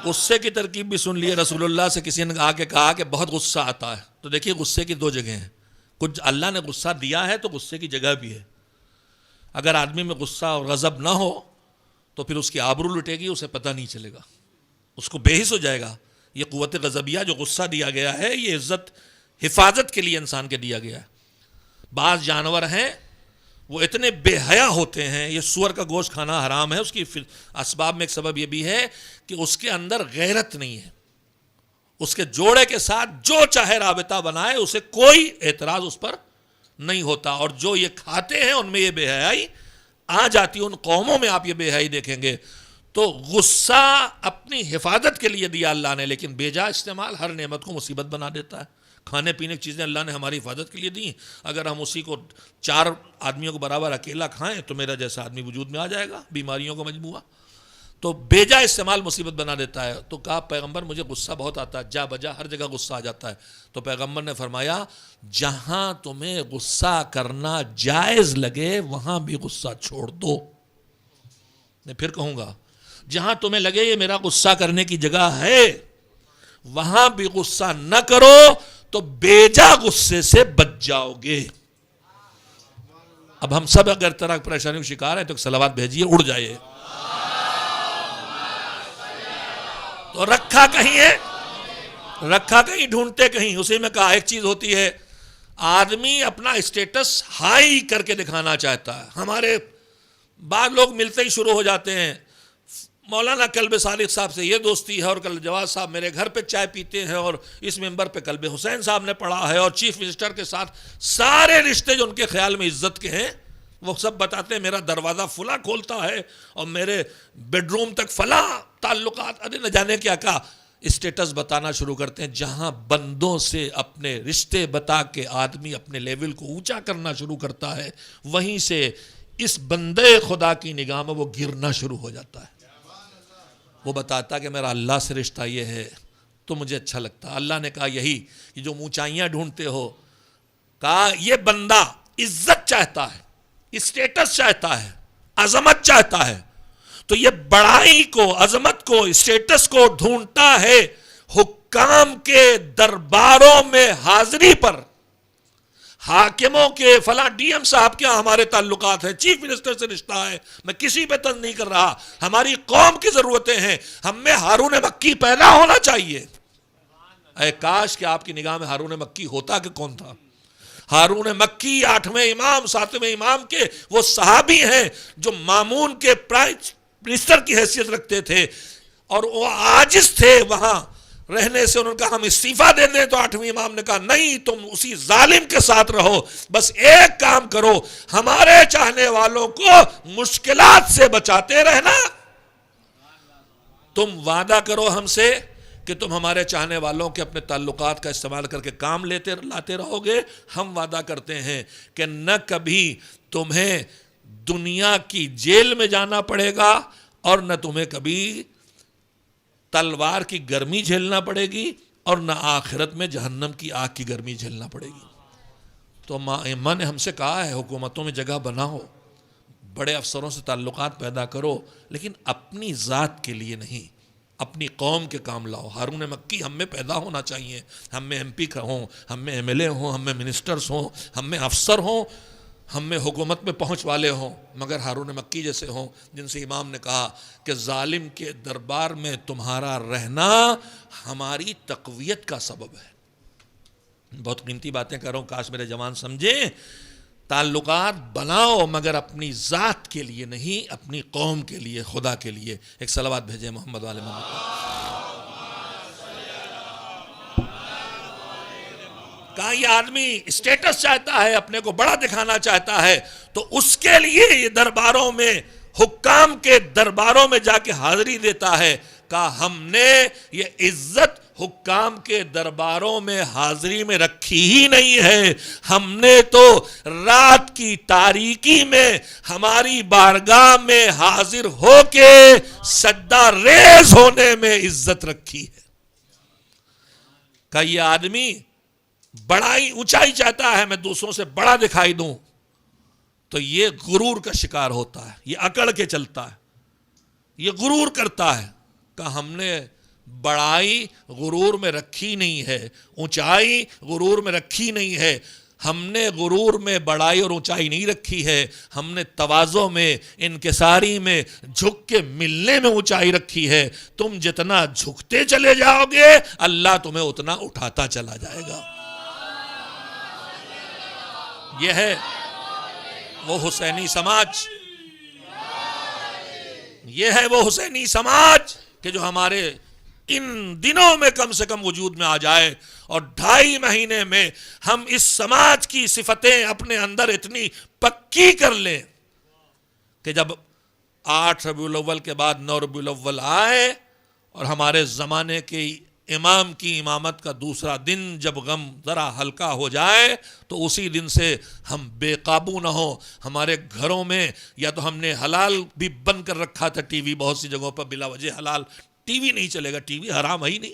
S1: غصے کی ترکیب بھی سن لیے. رسول اللہ سے کسی نے آ کے کہا کہ بہت غصہ آتا ہے. تو دیکھیے غصے کی دو جگہیں ہیں. کچھ اللہ نے غصہ دیا ہے تو غصے کی جگہ بھی ہے. اگر آدمی میں غصہ اور غضب نہ ہو تو پھر اس کی آبرو لٹے گی، اسے پتہ نہیں چلے گا، اس کو بے حس ہو جائے گا. یہ قوت غضبیہ جو غصہ دیا گیا ہے یہ عزت حفاظت کے لیے انسان کے دیا گیا ہے. بعض جانور ہیں وہ اتنے بے حیا ہوتے ہیں. یہ سور کا گوشت کھانا حرام ہے. اس کی اسباب میں ایک سبب یہ بھی ہے کہ اس کے اندر غیرت نہیں ہے. اس کے جوڑے کے ساتھ جو چاہے رابطہ بنائے اسے کوئی اعتراض اس پر نہیں ہوتا. اور جو یہ کھاتے ہیں ان میں یہ بے حیائی آ جاتی ہے. ان قوموں میں آپ یہ بے حیائی دیکھیں گے. تو غصہ اپنی حفاظت کے لیے دیا اللہ نے، لیکن بیجا استعمال ہر نعمت کو مصیبت بنا دیتا ہے. کھانے پینے کی چیزیں اللہ نے ہماری حفاظت کے لیے دیں. اگر ہم اسی کو 4 آدمیوں کو برابر اکیلا کھائیں تو میرا جیسا آدمی وجود میں آ جائے گا، بیماریوں کا مجموعہ. تو بیجا استعمال مصیبت بنا دیتا ہے. تو کہا پیغمبر مجھے غصہ بہت آتا ہے، جا بجا ہر جگہ غصہ آ جاتا ہے. تو پیغمبر نے فرمایا جہاں تمہیں غصہ کرنا جائز لگے وہاں بھی غصہ چھوڑ دو. میں پھر کہوں گا، جہاں تمہیں لگے یہ میرا غصہ کرنے کی جگہ ہے وہاں بھی غصہ نہ کرو تو بیجا غصے سے بچ جاؤ گے. اب ہم سب اگر طرح پریشانیوں کا شکار ہیں تو ایک صلوات بھیجیے اڑ جائے. تو رکھا کہیں ہے، رکھا کہیں ڈھونڈتے کہیں. اسی میں کہا ایک چیز ہوتی ہے آدمی اپنا اسٹیٹس ہائی کر کے دکھانا چاہتا ہے. ہمارے بعض لوگ ملتے ہی شروع ہو جاتے ہیں، مولانا کلب صادق صاحب سے یہ دوستی ہے اور کلب جواد صاحب میرے گھر پہ چائے پیتے ہیں اور اس ممبر پہ کلب حسین صاحب نے پڑھا ہے اور چیف منسٹر کے ساتھ سارے رشتے جو ان کے خیال میں عزت کے ہیں وہ سب بتاتے ہیں. میرا دروازہ فلاں کھولتا ہے اور میرے بیڈ روم تک فلاں تعلقات، ارے نہ جانے کیا کہا اسٹیٹس بتانا شروع کرتے ہیں. جہاں بندوں سے اپنے رشتے بتا کے آدمی اپنے لیول کو اونچا کرنا شروع کرتا ہے وہیں سے اس بندے خدا کی نگاہ میں وہ گرنا شروع ہو جاتا ہے. وہ بتاتا کہ میرا اللہ سے رشتہ یہ ہے تو مجھے اچھا لگتا. اللہ نے کہا یہی کہ جو اونچائیاں ڈھونڈتے ہو، کہا یہ بندہ عزت چاہتا ہے، اسٹیٹس چاہتا ہے، عظمت چاہتا ہے، تو یہ بڑائی کو، عظمت کو، اسٹیٹس کو ڈھونڈتا ہے حکام کے درباروں میں حاضری پر. حاکموں کے فلاں ڈی ایم صاحب کے ہمارے تعلقات ہیں، چیف منسٹر سے رشتہ ہے. میں کسی پہ تنظ نہیں کر رہا، ہماری قوم کی ضرورتیں ہیں. ہم میں ہارون مکی پیدا ہونا چاہیے. اے کاش کہ آپ کی نگاہ میں ہارون مکی ہوتا کہ کون تھا. ہارون مکی 8ویں امام 7ویں امام کے وہ صحابی ہیں جو مامون کے پرائم منسٹر کی حیثیت رکھتے تھے اور وہ عاجز تھے وہاں رہنے سے. انہوں نے کہا ہم استعفیٰ دے دیں تو 8ویں امام نے کہا نہیں، تم اسی ظالم کے ساتھ رہو، بس ایک کام کرو، ہمارے چاہنے والوں کو مشکلات سے بچاتے رہنا. تم وعدہ کرو ہم سے کہ تم ہمارے چاہنے والوں کے اپنے تعلقات کا استعمال کر کے کام لاتے رہو گے. ہم وعدہ کرتے ہیں کہ نہ کبھی تمہیں دنیا کی جیل میں جانا پڑے گا اور نہ تمہیں کبھی تلوار کی گرمی جھیلنا پڑے گی اور نہ آخرت میں جہنم کی آگ کی گرمی جھیلنا پڑے گی. تو ماں نے ہم سے کہا ہے حکومتوں میں جگہ بناؤ، بڑے افسروں سے تعلقات پیدا کرو، لیکن اپنی ذات کے لیے نہیں، اپنی قوم کے کام لاؤ. ہارون مکی ہم میں پیدا ہونا چاہیے. ہم میں ایم پی ہوں، ہم میں ایم ایل اے ہوں، ہم میں منسٹرز ہوں، ہم میں افسر ہوں، ہم میں حکومت میں پہنچ والے ہوں، مگر ہارون مکی جیسے ہوں جن سے امام نے کہا کہ ظالم کے دربار میں تمہارا رہنا ہماری تقویت کا سبب ہے. بہت قیمتی باتیں کر رہا ہوں، کاش میرے جوان سمجھیں. تعلقات بناؤ مگر اپنی ذات کے لیے نہیں، اپنی قوم کے لیے، خدا کے لیے. ایک صلوات بھیجیں محمد والے محمد. کہا یہ آدمی اسٹیٹس چاہتا ہے، اپنے کو بڑا دکھانا چاہتا ہے تو اس کے لیے یہ درباروں میں، حکام کے درباروں میں جا کے حاضری دیتا ہے. کہا ہم نے یہ عزت حکام کے درباروں میں حاضری میں رکھی ہی نہیں ہے، ہم نے تو رات کی تاریکی میں ہماری بارگاہ میں حاضر ہو کے سجدہ ریز ہونے میں عزت رکھی ہے. کہ یہ آدمی بڑائی اونچائی چاہتا ہے میں دوسروں سے بڑا دکھائی دوں، تو یہ غرور کا شکار ہوتا ہے، یہ اکڑ کے چلتا ہے، یہ غرور کرتا ہے کہ ہم نے بڑائی غرور میں رکھی نہیں ہے، اونچائی غرور میں رکھی نہیں ہے، ہم نے غرور میں بڑائی اور اونچائی نہیں رکھی ہے، ہم نے تواضع میں، انکساری میں، جھک کے ملنے میں اونچائی رکھی ہے۔ تم جتنا جھکتے چلے جاؤ گے اللہ تمہیں اتنا اٹھاتا چلا جائے گا۔ یہ ہے وہ حسینی سماج، یہ ہے وہ حسینی سماج کہ جو ہمارے ان دنوں میں کم سے کم وجود میں آ جائے، اور 2.5 مہینے میں ہم اس سماج کی صفتیں اپنے اندر اتنی پکی کر لیں کہ جب 8 ربیع الاول کے بعد 9 ربیع الاول آئے اور ہمارے زمانے کے امام کی امامت کا دوسرا دن جب غم ذرا ہلکا ہو جائے تو اسی دن سے ہم بے قابو نہ ہوں۔ ہمارے گھروں میں یا تو ہم نے حلال بھی بند کر رکھا تھا، ٹی وی بہت سی جگہوں پر بلا وجہ حلال ٹی وی نہیں چلے گا، ٹی وی حرام ہے ہی نہیں،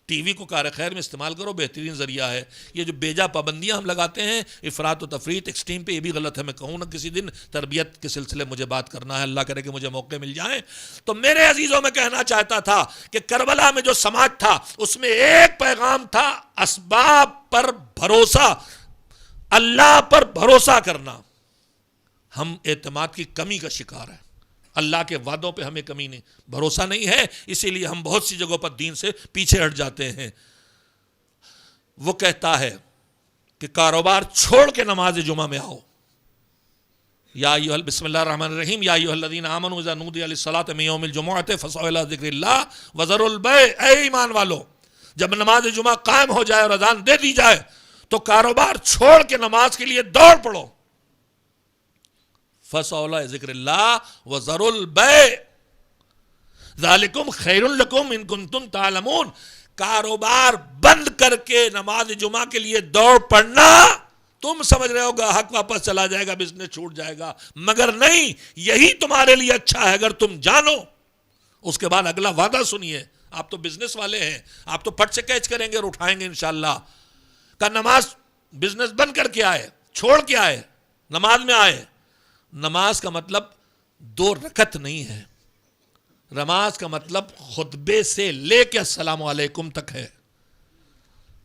S1: ٹی وی کو کار خیر میں استعمال کرو، بہترین ذریعہ ہے۔ یہ جو بیجا پابندیاں ہم لگاتے ہیں افراط و تفریط ایکسٹریم پہ، یہ بھی غلط ہے۔ میں کہوں نا کسی دن تربیت کے سلسلے مجھے بات کرنا ہے، اللہ کرے کہ مجھے موقع مل جائے۔ تو میرے عزیزوں میں کہنا چاہتا تھا کہ کربلا میں جو سماج تھا اس میں ایک پیغام تھا، اسباب پر بھروسہ، اللہ پر بھروسہ کرنا۔ ہم اعتماد کی کمی کا شکار ہیں، اللہ کے وعدوں پہ ہمیں کمی نہیں، بھروسہ نہیں ہے، اسی لیے ہم بہت سی جگہوں پر دین سے پیچھے ہٹ جاتے ہیں۔ وہ کہتا ہے کہ کاروبار چھوڑ کے نماز جمعہ میں آؤ۔ یا بسم اللہ الرحمن الرحیم، یا ایھا الذین آمنوا اذا نودی للصلاۃ من یوم الجمعۃ فاسعوا الی ذکر اللہ وذروا البیع۔ اے ایمان والو، جب نماز جمعہ قائم ہو جائے اور اذان دے دی جائے تو کاروبار چھوڑ کے نماز کے لیے دوڑ پڑو۔ فاسعوا الی ذکر اللہ وذروا البیع ذالکم خیر لکم ان کنتم تعلمون۔ کاروبار بند کر کے نماز جمعہ کے لیے دوڑ پڑنا، تم سمجھ رہے ہوگا حق واپس چلا جائے گا، بزنس چھوٹ جائے گا، مگر نہیں، یہی تمہارے لیے اچھا ہے اگر تم جانو۔ اس کے بعد اگلا وعدہ سنیے، آپ تو بزنس والے ہیں، آپ تو پٹ سے کیچ کریں گے اور اٹھائیں گے انشاءاللہ۔ کہ نماز بزنس بند کر کے آئے، چھوڑ کے آئے، نماز میں آئے۔ نماز کا مطلب 2 رکعت نہیں ہے، نماز کا مطلب خطبے سے لے کے السلام علیکم تک ہے،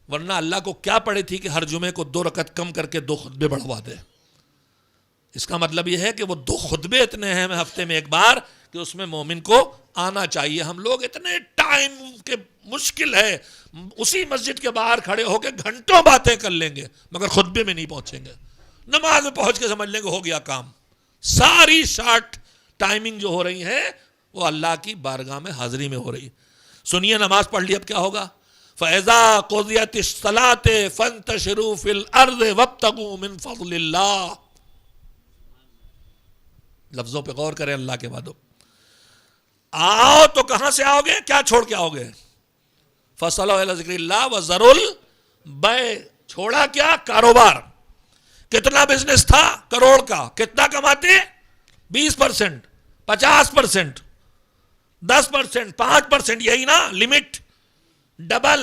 S1: ورنہ اللہ کو کیا پڑی تھی کہ ہر جمعے کو 2 رکعت کم کر کے 2 خطبے بڑھوا دے۔ اس کا مطلب یہ ہے کہ وہ 2 خطبے اتنے ہیں ہفتے میں ایک بار کہ اس میں مومن کو آنا چاہیے۔ ہم لوگ اتنے ٹائم کے مشکل ہے، اسی مسجد کے باہر کھڑے ہو کے گھنٹوں باتیں کر لیں گے مگر خطبے میں نہیں پہنچیں گے، نماز میں پہنچ کے سمجھ لیں گے ہو گیا کام۔ ساری شارٹ ٹائمنگ جو ہو رہی ہے وہ اللہ کی بارگاہ میں حاضری میں ہو رہی ہے۔ سنیے، نماز پڑھ لی، اب کیا ہوگا؟ فَإِذَا قُضِيَتِ الصَّلَاةُ فَانتَشِرُوا فِي الْأَرْضِ وَابْتَغُوا مِنْ فَضْلِ اللَّهِ۔ لفظوں پہ غور کریں، اللہ کے وعدوں۔ آؤ تو کہاں سے آؤ گے؟ کیا چھوڑ کے آؤ گے؟ فَصَلُوا إِلَى ذِكْرِ اللَّهِ وَذَرُوا الْبَيْعَ۔ چھوڑا کیا؟ کاروبار۔ کتنا بزنس تھا؟ کروڑ کا۔ کتنا کماتے؟ 20%، 50%، 10%، 5%، یہی نا لمٹ؟ ڈبل،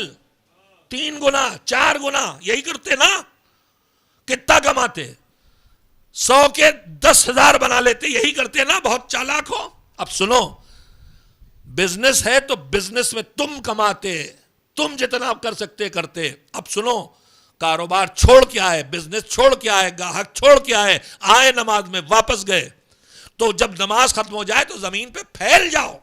S1: 3 گنا، 4 گنا، یہی کرتے نا؟ کتنا کماتے؟ 100 کے 10,000 بنا لیتے، یہی کرتے نا؟ بہت چالاک ہو۔ اب سنو، بزنس ہے تو بزنس میں تم کماتے، تم جتنا کر سکتے کرتے۔ اب سنو، کاروبار چھوڑ کے آئے، بزنس چھوڑ کے آئے، گاہک چھوڑ کے آئے، آئے نماز میں واپس گئے، تو جب نماز ختم ہو جائے تو زمین پہ پھیل جاؤ۔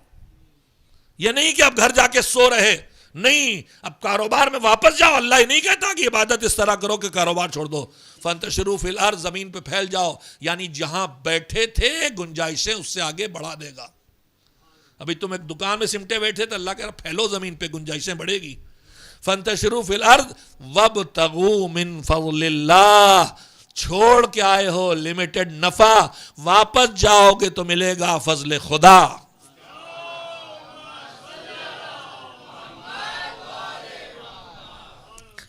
S1: یہ نہیں کہ اب گھر جا کے سو رہے، نہیں، اب کاروبار میں واپس جاؤ۔ اللہ ہی نہیں کہتا کہ عبادت اس طرح کرو کہ کاروبار چھوڑ دو۔ فَانْتَشِرُوا فِي الْأَرْضِ، زمین پہ پھیل جاؤ، یعنی جہاں بیٹھے تھے گنجائشیں اس سے آگے بڑھا دے گا۔ ابھی تم ایک دکان میں سمٹے بیٹھے تو اللہ کہہ رہا پھیلو زمین پہ، گنجائشیں بڑھے گی۔ فَانْتَشِرُوا فِي الْأَرْضِ وَابْتَغُوا مِنْ فَضْلِ اللَّهِ۔ چھوڑ کے آئے ہو لمیٹڈ نفع، واپس جاؤ گے تو ملے گا فضل خدا۔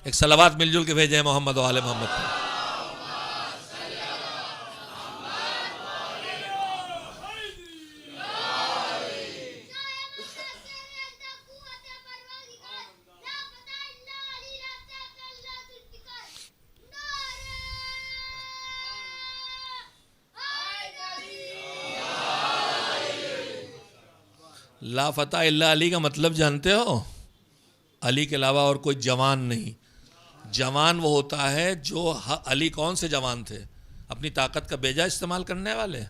S1: ایک صلوات مل جل کے بھیجیں محمد و آل محمد۔ لا فتح الا علی کا مطلب جانتے ہو؟ علی کے علاوہ اور کوئی جوان نہیں. جوان وہ ہوتا ہے جو علی کون سے جوان تھے؟ اپنی طاقت کا بیجا استعمال کرنے والے,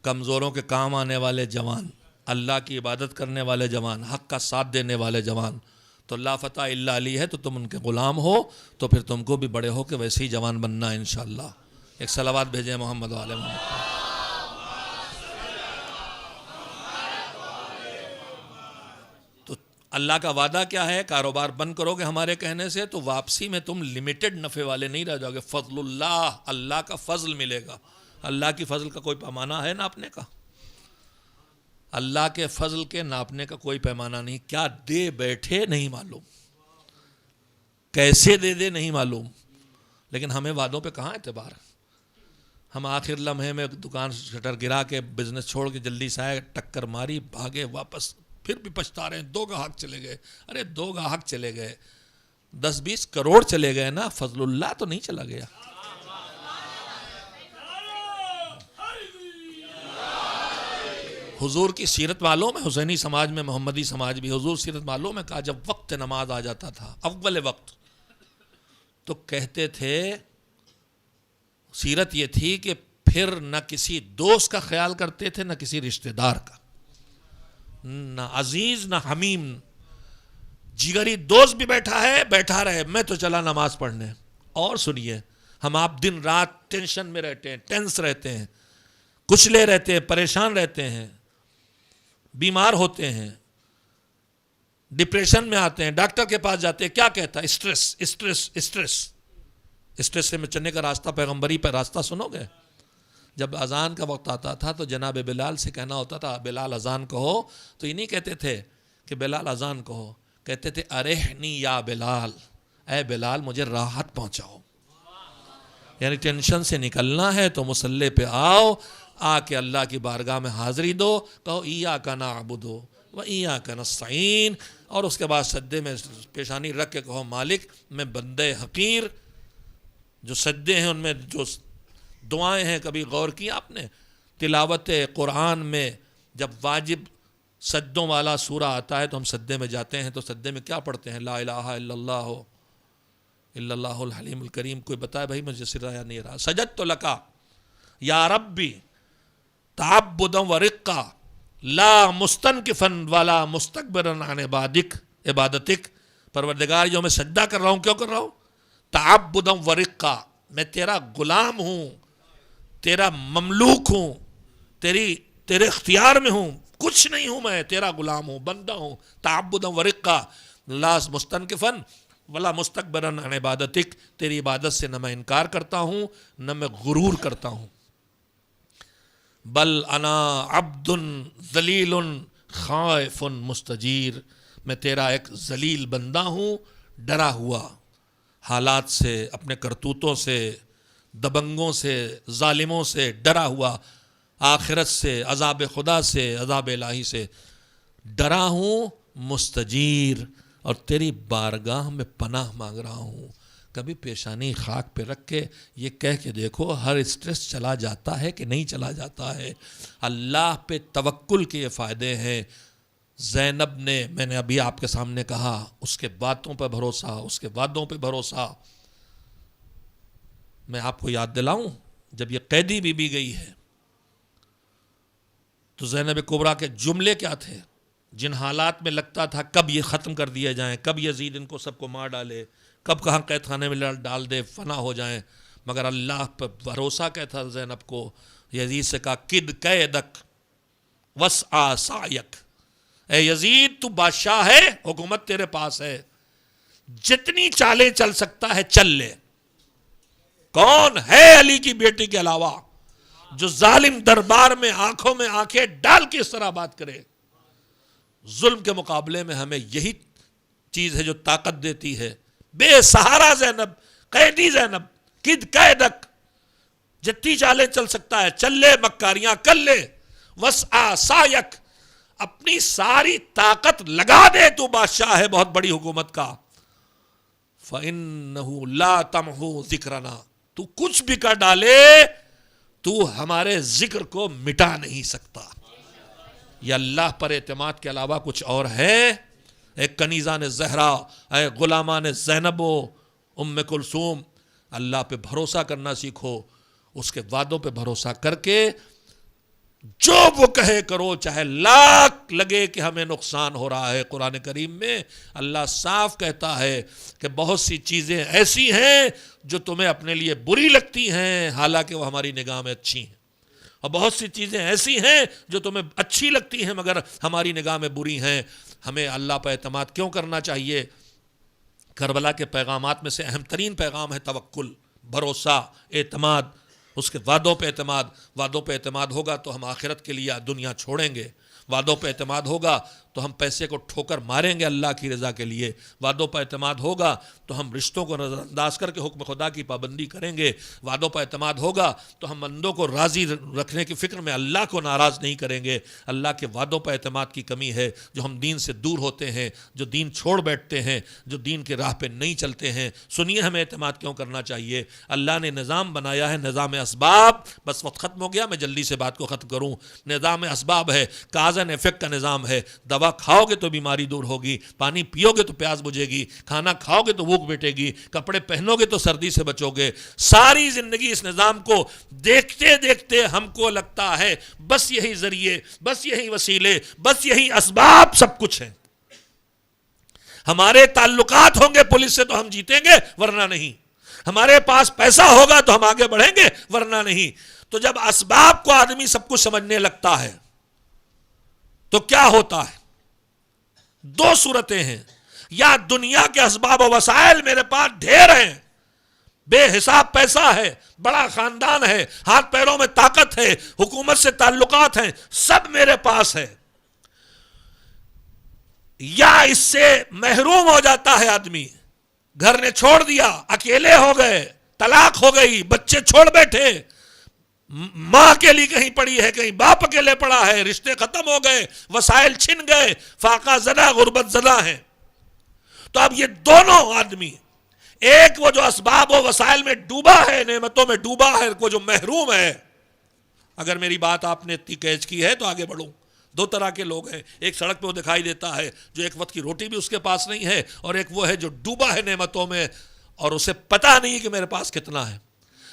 S1: کمزوروں کے کام آنے والے جوان, اللہ کی عبادت کرنے والے جوان, حق کا ساتھ دینے والے جوان. تو لا فتح الا علی ہے تو تم ان کے غلام ہو, تو پھر تم کو بھی بڑے ہو کے ویسے ہی جوان بننا ہے انشاءاللہ. ایک صلوات بھیجیں محمد و آل محمد. تو اللہ کا وعدہ کیا ہے؟ کاروبار بند کرو گے ہمارے کہنے سے تو واپسی میں تم لمیٹڈ نفع والے نہیں رہ جاؤ گے. فضل اللہ, اللہ کا فضل ملے گا. اللہ کی فضل کا کوئی پیمانہ ہے ناپنے کا؟ اللہ کے فضل کے ناپنے کا کوئی پیمانہ نہیں. کیا دے بیٹھے نہیں معلوم, کیسے دے دے نہیں معلوم, لیکن ہمیں وعدوں پہ کہاں اعتبار ہے. ہم آخر لمحے میں دکان شٹر گرا کے بزنس چھوڑ کے جلدی سے آئے, ٹکر ماری, بھاگے واپس, پھر بھی پچھتا رہے ہیں. 2 گاہک چلے گئے. ارے 2 گاہک چلے گئے, 10-20 کروڑ چلے گئے نا, فضل اللہ تو نہیں چلا گیا. حضور کی سیرت معلوم ہے, حسینی سماج میں, محمدی سماج بھی, حضور سیرت معلوم ہے. کہا جب وقت نماز آ جاتا تھا, اول وقت, تو کہتے تھے, سیرت یہ تھی کہ پھر نہ کسی دوست کا خیال کرتے تھے, نہ کسی رشتہ دار کا, نہ عزیز نہ حمیم. جگری دوست بھی بیٹھا ہے, بیٹھا رہے, میں تو چلا نماز پڑھنے. اور سنیے, ہم آپ دن رات ٹینشن میں رہتے ہیں, ٹینس رہتے ہیں, کچلے رہتے ہیں, پریشان رہتے ہیں, بیمار ہوتے ہیں, ڈپریشن میں آتے ہیں, ڈاکٹر کے پاس جاتے ہیں, کیا کہتا ہے؟ Stress stress stress. اسٹریس سے بچنے کا راستہ پیغمبری پہ راستہ سنو گے. جب اذان کا وقت آتا تھا تو جناب بلال سے کہنا ہوتا تھا, بلال اذان کہو. تو یہ نہیں کہتے تھے کہ بلال اذان کہو, کہتے تھے ارحنی یا بلال, اے بلال مجھے راحت پہنچاؤ. یعنی ٹینشن سے نکلنا ہے تو مصلی پہ آؤ, آ کے اللہ کی بارگاہ میں حاضری دو, کہو ایاک نعبد و ایاک نستعین, اور اس کے بعد سجدے میں پیشانی رکھ کے کہو, مالک میں بندے حقیر. جو سجدے ہیں ان میں جو دعائیں ہیں, کبھی غور کیا آپ نے؟ تلاوت قرآن میں جب واجب سجدوں والا سورہ آتا ہے تو ہم سجدے میں جاتے ہیں, تو سجدے میں کیا پڑھتے ہیں؟ لا الہ الا اللہ الحلیم الکریم. کوئی بتائے بھائی, مجھے سرا یا نہیں رہا. سجدت لکا یا ربی تعبدا و رقا لا مستنکفا ولا مستکبرا عن عبادتک. پروردگار جو میں سجدہ کر رہا ہوں, کیوں کر رہا ہوں؟ تعبدا و رقا, میں تیرا غلام ہوں, تیرا مملوک ہوں, تیرے اختیار میں ہوں, کچھ نہیں ہوں, میں تیرا غلام ہوں, بندہ ہوں. تعبدا و رقا لا مستنکفا ولا مستکبرا عن عبادتک, تیری عبادت سے نہ میں انکار کرتا ہوں نہ میں غرور کرتا ہوں. بل انا عبد ذلیل خائف مستجیر, میں تیرا ایک ذلیل بندہ ہوں, ڈرا ہوا حالات سے, اپنے کرتوتوں سے, دبنگوں سے, ظالموں سے ڈرا ہوا, آخرت سے, عذاب خدا سے, عذاب الہی سے ڈرا ہوں, مستجیر, اور تیری بارگاہ میں پناہ مانگ رہا ہوں. کبھی پیشانی خاک پہ رکھ کے یہ کہہ کے دیکھو, ہر اسٹریس چلا جاتا ہے کہ نہیں چلا جاتا ہے؟ اللہ پہ توکل کے یہ فائدے ہیں. زینب نے, میں نے ابھی آپ کے سامنے کہا, اس کے باتوں پہ بھروسہ, اس کے وعدوں پہ بھروسہ. میں آپ کو یاد دلاؤں, جب یہ قیدی بی بی گئی ہے تو زینب کبریٰ کے جملے کیا تھے؟ جن حالات میں لگتا تھا کب یہ ختم کر دیے جائیں, کب یزید ان کو سب کو مار ڈالے, کب کہاں قید خانے میں ڈال دے, فنا ہو جائیں, مگر اللہ پر بھروسہ کیا تھا زینب کو؟ یزید سے کہا کد قیدک وسع سعیک, اے یزید تو بادشاہ ہے, حکومت تیرے پاس ہے, جتنی چالیں چل سکتا ہے چل لے. کون ہے علی کی بیٹی کے علاوہ جو ظالم دربار میں آنکھوں میں آنکھیں ڈال کے اس طرح بات کرے؟ ظلم کے مقابلے میں ہمیں یہی چیز ہے جو طاقت دیتی ہے. بے سہارا زینب, قیدی زینب, کد قیدک, جتنی چالیں چل سکتا ہے چل لے, مکاریاں کر لے. وسع سعیک, اپنی ساری طاقت لگا دے, تو بادشاہ ہے بہت بڑی حکومت کا. فَإِنَّهُ لَا تَمْحُو ذِكْرَنَا, تو کچھ بھی کر ڈالے تو ہمارے ذکر کو مٹا نہیں سکتا. یا اللہ پر اعتماد کے علاوہ کچھ اور ہے؟ اے کنیزان زہرا، اے غلامان زینب و ام کلثوم، اللہ پہ بھروسہ کرنا سیکھو، اس کے وعدوں پہ بھروسہ کر کے جو وہ کہے کرو، چاہے لاکھ لگے کہ ہمیں نقصان ہو رہا ہے۔ قرآن کریم میں اللہ صاف کہتا ہے کہ بہت سی چیزیں ایسی ہیں جو تمہیں اپنے لیے بری لگتی ہیں حالانکہ وہ ہماری نگاہ میں اچھی ہیں، اور بہت سی چیزیں ایسی ہیں جو تمہیں اچھی لگتی ہیں مگر ہماری نگاہ میں بری ہیں۔ ہمیں اللہ پر اعتماد کیوں کرنا چاہیے؟ کربلا کے پیغامات میں سے اہم ترین پیغام ہے توکل، بھروسہ، اعتماد، اس کے وعدوں پہ اعتماد۔ وعدوں پہ اعتماد ہوگا تو ہم آخرت کے لیے دنیا چھوڑیں گے، وعدوں پہ اعتماد ہوگا تو ہم پیسے کو ٹھوکر ماریں گے اللہ کی رضا کے لیے، وعدوں پر اعتماد ہوگا تو ہم رشتوں کو نظر انداز کر کے حکم خدا کی پابندی کریں گے، وعدوں پر اعتماد ہوگا تو ہم بندوں کو راضی رکھنے کی فکر میں اللہ کو ناراض نہیں کریں گے۔ اللہ کے وعدوں پر اعتماد کی کمی ہے جو ہم دین سے دور ہوتے ہیں، جو دین چھوڑ بیٹھتے ہیں، جو دین کے راہ پہ نہیں چلتے ہیں۔ سنیے ہمیں اعتماد کیوں کرنا چاہیے؟ اللہ نے نظام بنایا ہے، نظام اسباب۔ بس وقت ختم ہو گیا، میں جلدی سے بات کو ختم کروں۔ نظام اسباب ہے، کاز اینڈ افیکٹ کا نظام ہے۔ دوا کھاؤ گے تو بیماری دور ہوگی، پانی پیو گے تو پیاس بجھے گی، کھانا کھاؤ گے تو بھوک مٹے گی، کپڑے پہنو گے تو سردی سے بچو گے۔ ساری زندگی اس نظام کو دیکھتے دیکھتے ہم کو لگتا ہے بس یہی ذریعے، بس یہی وسیلے، بس یہی اسباب سب کچھ ہیں۔ ہمارے تعلقات ہوں گے پولیس سے تو ہم جیتیں گے ورنہ نہیں، ہمارے پاس پیسہ ہوگا تو ہم آگے بڑھیں گے ورنہ نہیں۔ تو جب اسباب کو آدمی سب کچھ سمجھنے لگتا ہے تو کیا ہوتا ہے؟ دو صورتیں ہیں، یا دنیا کے اسباب و وسائل میرے پاس ڈھیر ہیں، بے حساب پیسہ ہے، بڑا خاندان ہے، ہاتھ پیروں میں طاقت ہے، حکومت سے تعلقات ہیں، سب میرے پاس ہے، یا اس سے محروم ہو جاتا ہے آدمی، گھر نے چھوڑ دیا، اکیلے ہو گئے، طلاق ہو گئی، بچے چھوڑ بیٹھے، ماں کے لیے کہیں پڑی ہے، کہیں باپ اکیلے پڑا ہے، رشتے ختم ہو گئے، وسائل چھن گئے، فاقہ زدہ، غربت زدہ ہیں۔ تو اب یہ دونوں آدمی، ایک وہ جو اسباب و وسائل میں ڈوبا ہے، نعمتوں میں ڈوبا ہے، وہ جو محروم ہے۔ اگر میری بات آپ نے اتنی کیچ کی ہے تو آگے بڑھوں۔ دو طرح کے لوگ ہیں، ایک سڑک پہ وہ دکھائی دیتا ہے جو ایک وقت کی روٹی بھی اس کے پاس نہیں ہے، اور ایک وہ ہے جو ڈوبا ہے نعمتوں میں اور اسے پتہ نہیں کہ میرے پاس کتنا ہے۔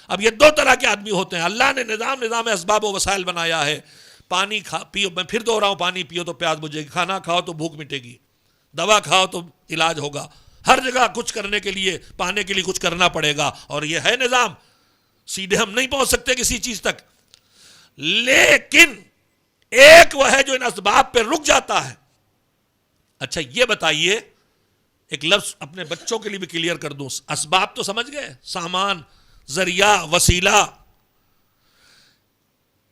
S1: اب یہ دو طرح کے آدمی ہوتے ہیں۔ اللہ نے نظام اسباب و وسائل بنایا ہے، پانی پیو، میں پھر دوہراؤں، رہا ہوں، پانی پیو تو پیاس بجھے گی، کھانا کھاؤ تو بھوک مٹے گی، دوا کھاؤ تو علاج ہوگا، ہر جگہ کچھ کرنے کے لیے، پانے کے لیے کچھ کرنا پڑے گا، اور یہ ہے نظام۔ سیدھے ہم نہیں پہنچ سکتے کسی چیز تک، لیکن ایک وہ ہے جو ان اسباب پہ رک جاتا ہے۔ اچھا یہ بتائیے، ایک لفظ اپنے بچوں کے لیے بھی کلیئر کر دوں، اسباب تو سمجھ گئے، سامان، ذریعہ، وسیلہ۔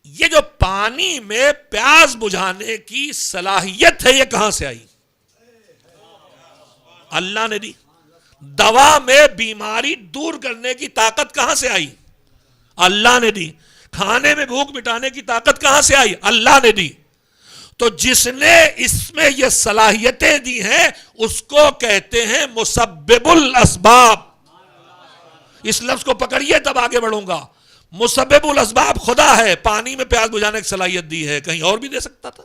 S1: یہ جو پانی میں پیاس بجھانے کی صلاحیت ہے یہ کہاں سے آئی؟ اللہ نے دی۔ دوا میں بیماری دور کرنے کی طاقت کہاں سے آئی؟ اللہ نے دی۔ کھانے میں بھوک مٹانے کی طاقت کہاں سے آئی؟ اللہ نے دی۔ تو جس نے اس میں یہ صلاحیتیں دی ہیں اس کو کہتے ہیں مسبب الاسباب۔ اس لفظ کو پکڑیے تب آگے بڑھوں گا۔ مسبب الاسباب خدا ہے، پانی میں پیاس بجھانے کی صلاحیت دی ہے، کہیں اور بھی دے سکتا تھا،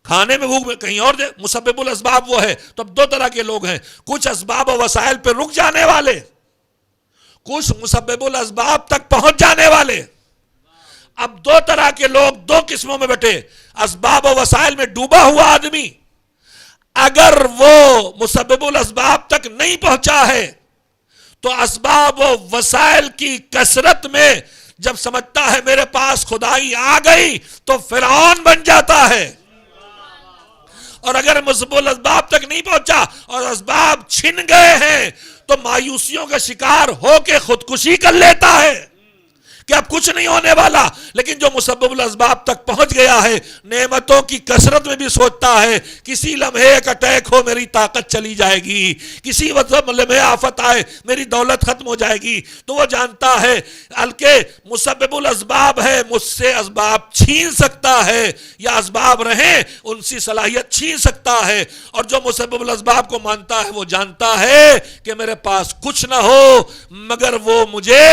S1: کھانے میں بھوک میں کہیں اور دے، مسبب الاسباب وہ ہے۔ تو اب دو طرح کے لوگ ہیں، کچھ اسباب و وسائل پہ رک جانے والے، کچھ مسبب الاسباب تک پہنچ جانے والے۔ اب دو طرح کے لوگ دو قسموں میں بٹے۔ اسباب و وسائل میں ڈوبا ہوا آدمی اگر وہ مسبب الاسباب تک نہیں پہنچا ہے تو اسباب و وسائل کی کثرت میں جب سمجھتا ہے میرے پاس خدائی آ گئی تو فرعون بن جاتا ہے، اور اگر مسبب الاسباب تک نہیں پہنچا اور اسباب چھن گئے ہیں تو مایوسیوں کا شکار ہو کے خودکشی کر لیتا ہے کہ اب کچھ نہیں ہونے والا۔ لیکن جو مسبب الاسباب تک پہنچ گیا ہے، نعمتوں کی کثرت میں بھی سوچتا ہے کسی لمحے ایک اٹیک ہو میری طاقت چلی جائے گی، کسی لمحے آفت آئے میری دولت ختم ہو جائے گی، تو وہ جانتا ہے بلکہ مسبب الاسباب ہے، مجھ سے اسباب چھین سکتا ہے، یا اسباب رہیں ان سے صلاحیت چھین سکتا ہے۔ اور جو مسبب الاسباب کو مانتا ہے وہ جانتا ہے کہ میرے پاس کچھ نہ ہو مگر وہ مجھے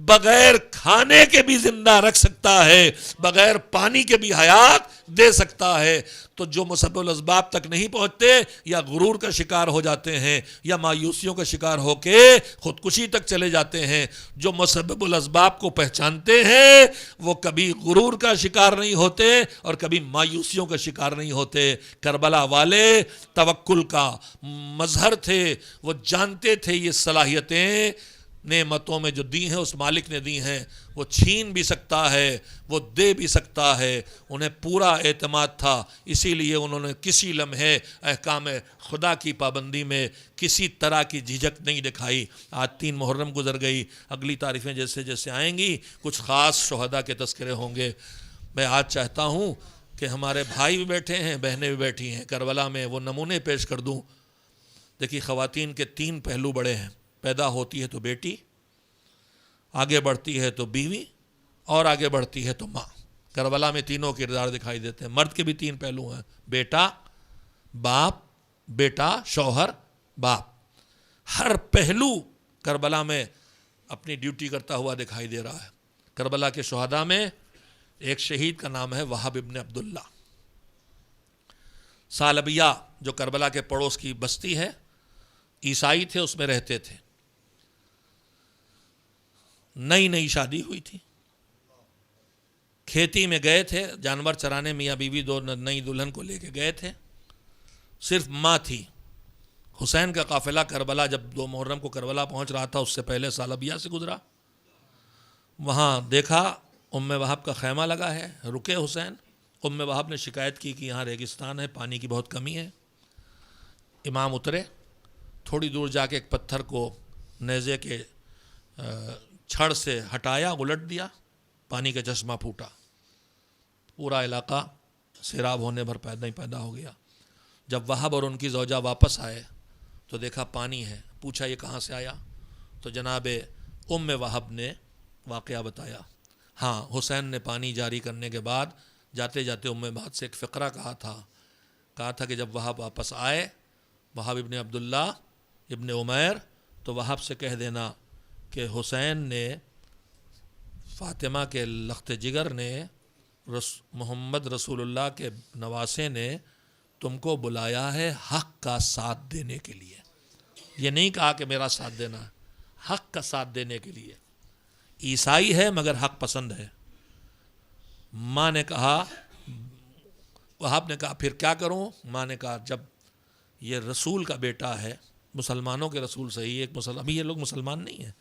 S1: بغیر کھانے کے بھی زندہ رکھ سکتا ہے، بغیر پانی کے بھی حیات دے سکتا ہے. تو جو مسبب الاسباب تک نہیں پہنچتے یا غرور کا شکار ہو جاتے ہیں یا مایوسیوں کا شکار ہو کے خودکشی تک چلے جاتے ہیں. جو مسبب الاسباب کو پہچانتے ہیں وہ کبھی غرور کا شکار نہیں ہوتے اور کبھی مایوسیوں کا شکار نہیں ہوتے. کربلا والے توکل کا مظہر تھے. وہ جانتے تھے یہ صلاحیتیں نعمتوں میں جو دی ہیں اس مالک نے دی ہیں. وہ چھین بھی سکتا ہے, وہ دے بھی سکتا ہے. انہیں پورا اعتماد تھا, اسی لیے انہوں نے کسی لمحے احکام خدا کی پابندی میں کسی طرح کی جھجک نہیں دکھائی. آج 3 محرم گزر گئی, اگلی تاریخیں جیسے جیسے آئیں گی کچھ خاص شہداء کے تذکرے ہوں گے. میں آج چاہتا ہوں کہ ہمارے بھائی بھی بیٹھے ہیں, بہنیں بھی بیٹھی ہیں کربلا میں, وہ نمونے پیش کر دوں. دیکھیے خواتین کے 3 پہلو بڑے ہیں. پیدا ہوتی ہے تو بیٹی, آگے بڑھتی ہے تو بیوی, اور آگے بڑھتی ہے تو ماں. کربلا میں تینوں کردار دکھائی دیتے ہیں. مرد کے بھی 3 پہلو ہیں, بیٹا, باپ, بیٹا, شوہر, باپ. ہر پہلو کربلا میں اپنی ڈیوٹی کرتا ہوا دکھائی دے رہا ہے. کربلا کے شہداء میں ایک شہید کا نام ہے وہاب ابن عبداللہ. سالبیہ جو کربلا کے پڑوس کی بستی ہے, عیسائی تھے, اس میں رہتے تھے. نئی شادی ہوئی تھی, کھیتی میں گئے تھے جانور چرانے, میاں بیوی 2 نئی دلہن کو لے کے گئے تھے. صرف ماں تھی. حسین کا قافلہ کربلا جب 2 محرم کو کربلا پہنچ رہا تھا, اس سے پہلے سالبیہ سے گزرا. وہاں دیکھا ام وہب کا خیمہ لگا ہے, رکے حسین. ام وہب نے شکایت کی کہ یہاں ریگستان ہے, پانی کی بہت کمی ہے. امام اترے, تھوڑی دور جا کے ایک پتھر کو نیزے کے چھڑ سے ہٹایا, الٹ دیا, پانی کا چشمہ پھوٹا. پورا علاقہ سیراب ہونے بھر پیدا ہو گیا. جب وہب اور ان کی زوجہ واپس آئے تو دیکھا پانی ہے. پوچھا یہ کہاں سے آیا؟ تو جناب ام وہب نے واقعہ بتایا. ہاں, حسین نے پانی جاری کرنے کے بعد جاتے جاتے ام وہب سے ایک فقرہ کہا تھا کہ جب وہب واپس آئے, وہب ابن عبداللہ ابن عمیر, تو وہب سے کہہ دینا کہ حسین نے, فاطمہ کے لخت جگر نے, محمد رسول اللہ کے نواسے نے تم کو بلایا ہے حق کا ساتھ دینے کے لیے. یہ نہیں کہا کہ میرا ساتھ دینا, حق کا ساتھ دینے کے لیے. عیسائی ہے مگر حق پسند ہے. ماں نے کہا, وہاب نے کہا پھر کیا کروں؟ ماں نے کہا جب یہ رسول کا بیٹا ہے, مسلمانوں کے رسول صحیح, ایک ابھی یہ لوگ مسلمان نہیں ہیں,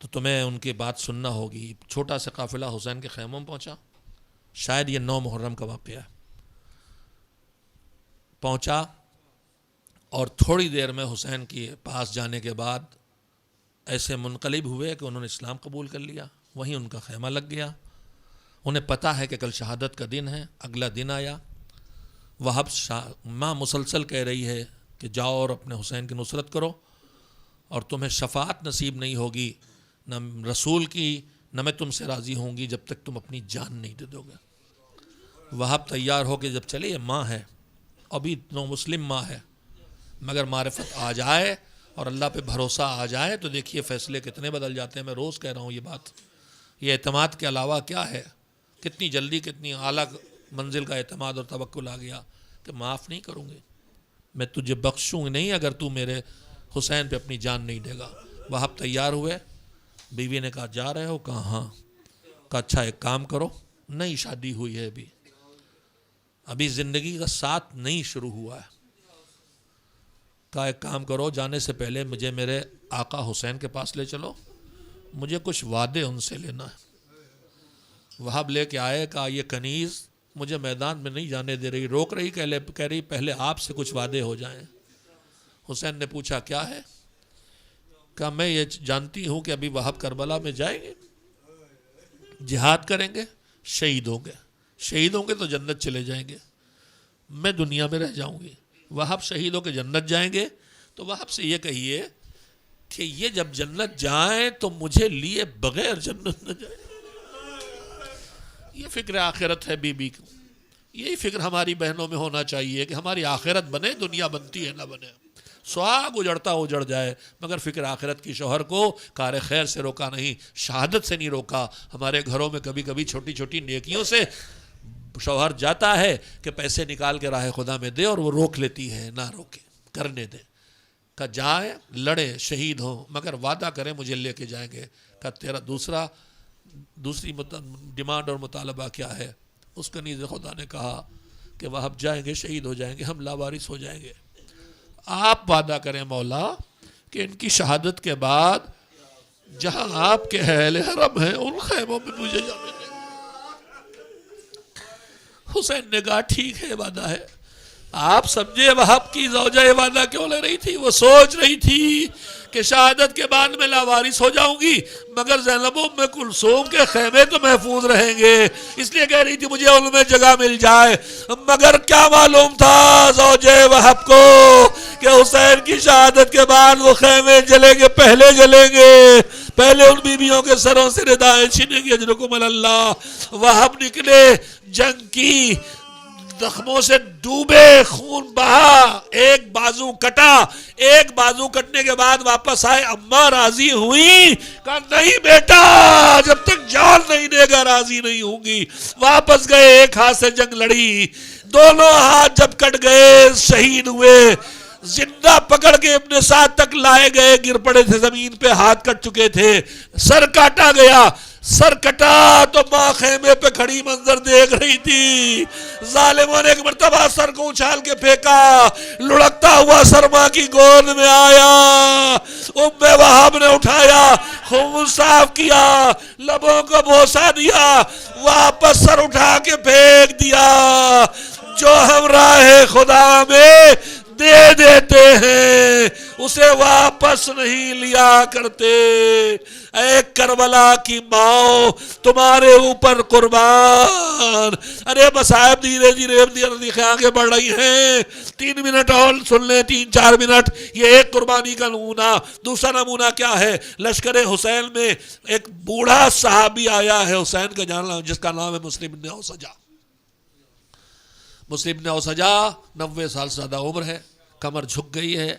S1: تو تمہیں ان کی بات سننا ہوگی. چھوٹا سا قافلہ حسین کے خیموں میں پہنچا. شاید یہ 9 محرم کا واقعہ ہے. پہنچا اور تھوڑی دیر میں حسین کے پاس جانے کے بعد ایسے منقلب ہوئے کہ انہوں نے اسلام قبول کر لیا. وہیں ان کا خیمہ لگ گیا. انہیں پتہ ہے کہ کل شہادت کا دن ہے. اگلا دن آیا, وہب ماں مسلسل کہہ رہی ہے کہ جاؤ اور اپنے حسین کی نصرت کرو, اور تمہیں شفاعت نصیب نہیں ہوگی نہ رسول کی, نہ میں تم سے راضی ہوں گی جب تک تم اپنی جان نہیں دے دو گے. وہب تیار ہو کے جب چلے, یہ ماں ہے, ابھی نو مسلم ماں ہے, مگر معرفت آ جائے اور اللہ پہ بھروسہ آ جائے تو دیکھیے فیصلے کتنے بدل جاتے ہیں. میں روز کہہ رہا ہوں یہ بات. یہ اعتماد کے علاوہ کیا ہے؟ کتنی جلدی کتنی اعلیٰ منزل کا اعتماد اور توکل آ گیا کہ معاف نہیں کروں گے, میں تجھے بخشوں نہیں اگر تو میرے حسین پہ اپنی جان نہیں دے گا. وہب تیار ہوئے. بیوی نے کہا جا رہے ہو؟ کہا ہاں. کہا اچھا ایک کام کرو, نئی شادی ہوئی ہے, ابھی زندگی کا ساتھ نہیں شروع ہوا ہے. کہا ایک کام کرو, جانے سے پہلے مجھے میرے آقا حسین کے پاس لے چلو, مجھے کچھ وعدے ان سے لینا ہے. وہب لے کے آئے. کہا یہ کنیز مجھے میدان میں نہیں جانے دے رہی, روک رہی, کہہ رہی پہلے آپ سے کچھ وعدے ہو جائیں. حسین نے پوچھا کیا ہے؟ کہا میں یہ جانتی ہوں کہ ابھی وہب کربلا میں جائیں گے, جہاد کریں گے, شہید ہوں گے. شہید ہوں گے تو جنت چلے جائیں گے, میں دنیا میں رہ جاؤں گی. وہب شہید ہو کے جنت جائیں گے تو وہب سے یہ کہیے کہ یہ جب جنت جائیں تو مجھے لیے بغیر جنت نہ جائیں. یہ فکر آخرت ہے بی بی کو. یہی فکر ہماری بہنوں میں ہونا چاہیے کہ ہماری آخرت بنے, دنیا بنتی ہے نہ بنے. سہاگ اجڑتا اجڑ جائے مگر فکر آخرت کی شوہر کو کار خیر سے روکا نہیں, شہادت سے نہیں روکا. ہمارے گھروں میں کبھی کبھی چھوٹی چھوٹی نیکیوں سے شوہر جاتا ہے کہ پیسے نکال کے راہ خدا میں دے اور وہ روک لیتی ہے، نہ روکے، کرنے دے. کہ جائیں لڑے شہید ہوں مگر وعدہ کریں مجھے لے کے جائیں گے. کہ تیرا دوسری ڈیمانڈ اور مطالبہ کیا ہے؟ اس کا نیز خدا نے کہا کہ وہ اب جائیں گے، شہید ہو جائیں گے، ہم لاوارث ہو جائیں گے. آپ وعدہ کریں مولا کہ ان کی شہادت کے بعد جہاں آپ کے اہل حرم ہیں ان خیموں میں مجھے جانے دیں. حسین نے کہا ٹھیک ہے، وعدہ ہے. آپ سمجھے وہب کی زوجہ وعدہ کیوں لے رہی تھی؟ وہ سوچ رہی تھی کہ شہادت کے بعد میں لاوارث ہو جاؤں گی مگر زینب ام کلثوم کے خیمے تو محفوظ رہیں گے، اس لیے کہہ رہی تھی مجھے ان میں جگہ مل جائے. مگر کیا معلوم تھا زوجہ وہب کو کہ حسین کی شہادت کے بعد وہ خیمے جلیں گے، پہلے جلیں گے، پہلے ان بیویوں کے سروں سے ردائیں چھنیں گی. اجرکم اللہ. وہب نکلے، جنگ کی، زخموں سے ڈوبے، خون بہا، ایک بازو کٹا. ایک بازو کٹنے کے بعد واپس آئے. اماں راضی ہوئی؟ کہا نہیں بیٹا، جب تک جان نہیں دے گا راضی نہیں ہوں گی. واپس گئے، ایک ہاتھ سے جنگ لڑی، دونوں ہاتھ جب کٹ گئے شہید ہوئے. زندہ پکڑ کے ابن سعد تک لائے گئے، گر پڑے تھے زمین پہ، ہاتھ کٹ چکے تھے. سر کاٹا گیا، سر کٹا تو ماں خیمے پہ کھڑی منظر دیکھ رہی تھی. ظالموں نے ایک مرتبہ سر کو اچھال کے پھینکا، لڑکتا ہوا سر ماں کی گود میں آیا. ام وہب نے اٹھایا، خون صاف کیا، لبوں کو بوسہ دیا، واپس سر اٹھا کے پھینک دیا. جو ہم راہ خدا میں دے دیتے ہیں اسے واپس نہیں لیا کرتے. اے کربلا کی ماں، تمہارے اوپر قربان. ارے مصائب دھیرے آگے بڑھ رہی ہیں. 3 منٹ اور سن لیں، 3-4 منٹ. یہ ایک قربانی کا نمونہ. دوسرا نمونہ کیا ہے؟ لشکر حسین میں ایک بوڑھا صحابی آیا ہے حسین کا جاننا، جس کا نام ہے مسلم بن اوسجہ. مسلم بن اوسجہ 90 سال سے زیادہ عمر ہے، کمر جھک گئی ہے،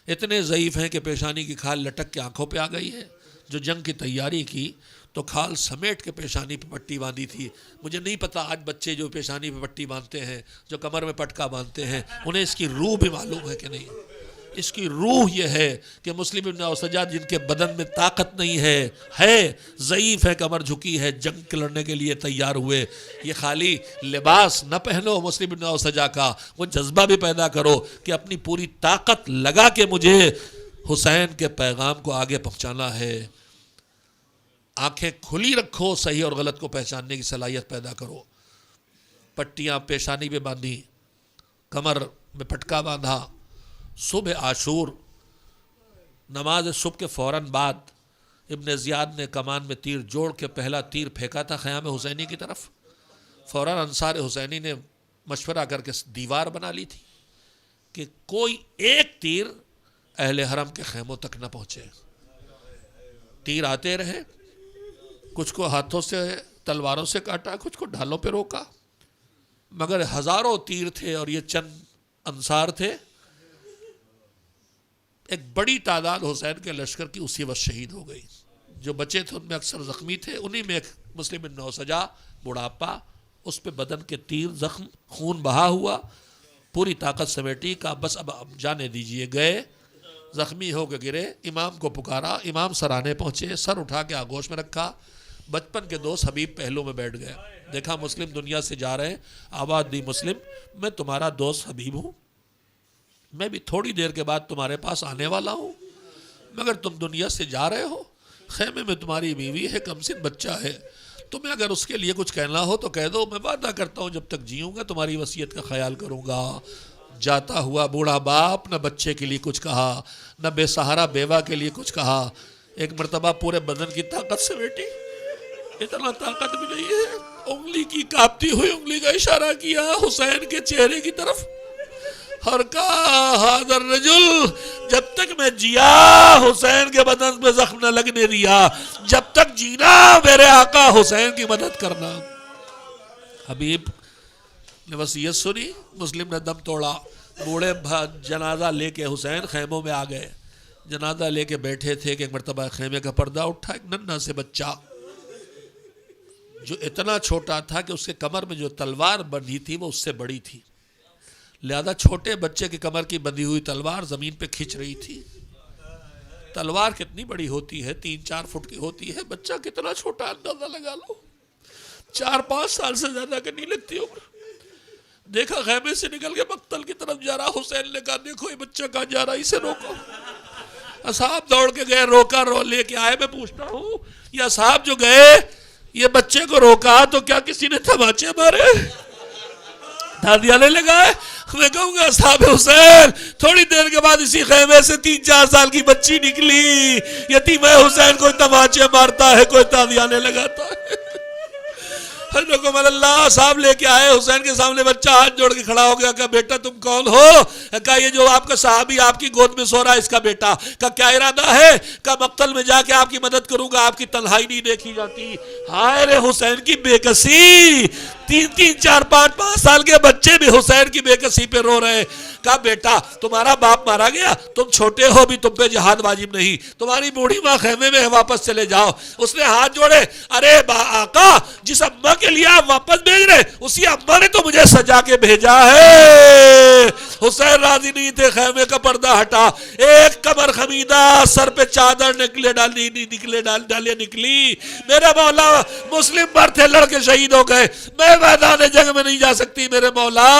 S1: اتنے ضعیف ہیں کہ پیشانی کی کھال لٹک کے آنکھوں پہ آ گئی ہے. جو جنگ کی تیاری کی تو کھال سمیٹ کے پیشانی پہ پٹی باندھی تھی. مجھے نہیں پتا آج بچے جو پیشانی پہ پٹی باندھتے ہیں، جو کمر میں پٹکا باندھتے ہیں، انہیں اس کی روح بھی معلوم ہے کہ نہیں. اس کی روح یہ ہے کہ مسلم بن اوسجہ جن کے بدن میں طاقت نہیں ہے ضعیف ہے، کمر جھکی ہے، جنگ لڑنے کے لیے تیار ہوئے. یہ خالی لباس نہ پہنو مسلم بن اوسجہ کا، وہ جذبہ بھی پیدا کرو کہ اپنی پوری طاقت لگا کے مجھے حسین کے پیغام کو آگے پہنچانا ہے. آنکھیں کھلی رکھو، صحیح اور غلط کو پہچاننے کی صلاحیت پیدا کرو. پٹیاں پیشانی پہ باندھی، کمر میں پٹکا باندھا. صبح عاشور، نماز صبح کے فوراً بعد ابن زیاد نے کمان میں تیر جوڑ کے پہلا تیر پھینکا تھا خیام حسینی کی طرف. فوراً انصار حسینی نے مشورہ کر کے دیوار بنا لی تھی کہ کوئی ایک تیر اہل حرم کے خیموں تک نہ پہنچے. تیر آتے رہے، کچھ کو ہاتھوں سے تلواروں سے کاٹا، کچھ کو ڈھالوں پہ روکا، مگر ہزاروں تیر تھے اور یہ چند انصار تھے. ایک بڑی تعداد حسین کے لشکر کی اسی وقت شہید ہو گئی. جو بچے تھے ان میں اکثر زخمی تھے. انہی میں ایک مسلم بن اوسجہ، بڑھاپا، اس پہ بدن کے تیر زخم، خون بہا ہوا، پوری طاقت سمیٹی، کہا بس اب جانے دیجئے. گئے، زخمی ہو کے گرے، امام کو پکارا، امام سرانے پہنچے، سر اٹھا کے آگوش میں رکھا. بچپن کے دوست حبیب پہلو میں بیٹھ گئے. دیکھا مسلم دنیا سے جا رہے ہیں، آواز دی مسلم میں تمہارا دوست حبیب ہوں، میں بھی تھوڑی دیر کے بعد تمہارے پاس آنے والا ہوں، مگر تم دنیا سے جا رہے ہو، خیمے میں تمہاری بیوی ہے، کم سن بچہ ہے، تمہیں اگر اس کے لیے کچھ کہنا ہو تو کہہ دو. میں وعدہ کرتا ہوں جب تک جیوں گا تمہاری وصیت کا خیال کروں گا. جاتا ہوا بوڑھا باپ نہ بچے کے لیے کچھ کہا، نہ بے سہارا بیوہ کے لیے کچھ کہا. ایک مرتبہ پورے بدن کی طاقت سے بیٹی، اتنا طاقت بھی نہیں ہے، انگلی کی کانپتی ہوئی انگلی کا اشارہ کیا حسین کے چہرے کی طرف اور کہا ھذا الرجل، جب تک میں جیا حسین کے بدن پہ زخم نہ لگنے دیا، جب تک جینا میرے آقا حسین کی مدد کرنا. حبیب نے وصیت سنی، مسلم نے دم توڑا. بوڑھے جنازہ لے کے حسین خیموں میں آ گئے. جنازہ لے کے بیٹھے تھے کہ ایک مرتبہ خیمے کا پردہ اٹھا. ایک ننھا سے بچہ جو اتنا چھوٹا تھا کہ اس کے کمر میں جو تلوار بندھی تھی وہ اس سے بڑی تھی، لہذا چھوٹے بچے کی کمر کی بندھی ہوئی تلوار زمین پہ کھنچ رہی تھی۔ تلوار کتنی بڑی ہوتی ہے، 3-4 فٹ کی ہوتی ہے، بچہ کتنا چھوٹا اندازہ لگا لو، 4-5 سال سے زیادہ کی نہیں لگتی عمر۔ دیکھا خیمے سے نکل کے مقتل کی طرف جا رہا، حسین نے کہا دیکھو یہ بچہ کہاں جا رہا، اسے روکو۔ اصحاب دوڑ کے گئے، روکا، لے کے آئے۔ میں پوچھتا ہوں یہ اصحاب جو گئے یہ بچے کو روکا تو کیا کسی نے تماچے مارے، دھادیانے لگائے؟ میں کہوں گا اصحاب حسین تھوڑی دیر کے بعد اسی خیمے سے 3-4 سال کی بچی نکلی، یتیم حسین کوئی تماچے مارتا ہے، کوئی تادیانے لگاتا ہے۔ حضرت عمر اللہ صاحب لے کے آئے، حسین کے سامنے بچہ ہاتھ جوڑ کے کھڑا ہو گیا، کہا بیٹا تم کون ہو؟ کہا یہ جو آپ کا صحابی آپ کی گود میں سو رہا ہے اس کا بیٹا۔ کہا کیا ارادہ ہے؟ کہا مقتل میں جا کے آپ کی مدد کروں گا، آپ کی تنہائی نہیں دیکھی جاتی۔ ہائے رے حسین کی بے کسی، 3-4-5 سال کے بچے بھی حسین کی بے کسی پہ رو رہے۔ کہا بیٹا تمہارا باپ مارا گیا، تم چھوٹے ہو بھی، تم پہ جہاد واجب نہیں، تمہاری بوڑھی ماں خیمے میں ہے، واپس چلے جاؤ۔ اس نے ہاتھ جوڑے، ارے آقا جس اماں کے لیے آپ واپس بھیج رہے اسی اماں نے تو مجھے سجا کے بھیجا ہے۔ حسین راضی نہیں تھے، خیمے کا پردہ ہٹا، ایک کمر خمیدہ، سر پہ چادر ڈالے نکلی۔ میرے مولا مسلم پر تھے، لڑکے شہید ہو گئے، میں میدان جنگ میں نہیں جا سکتی، میرے مولا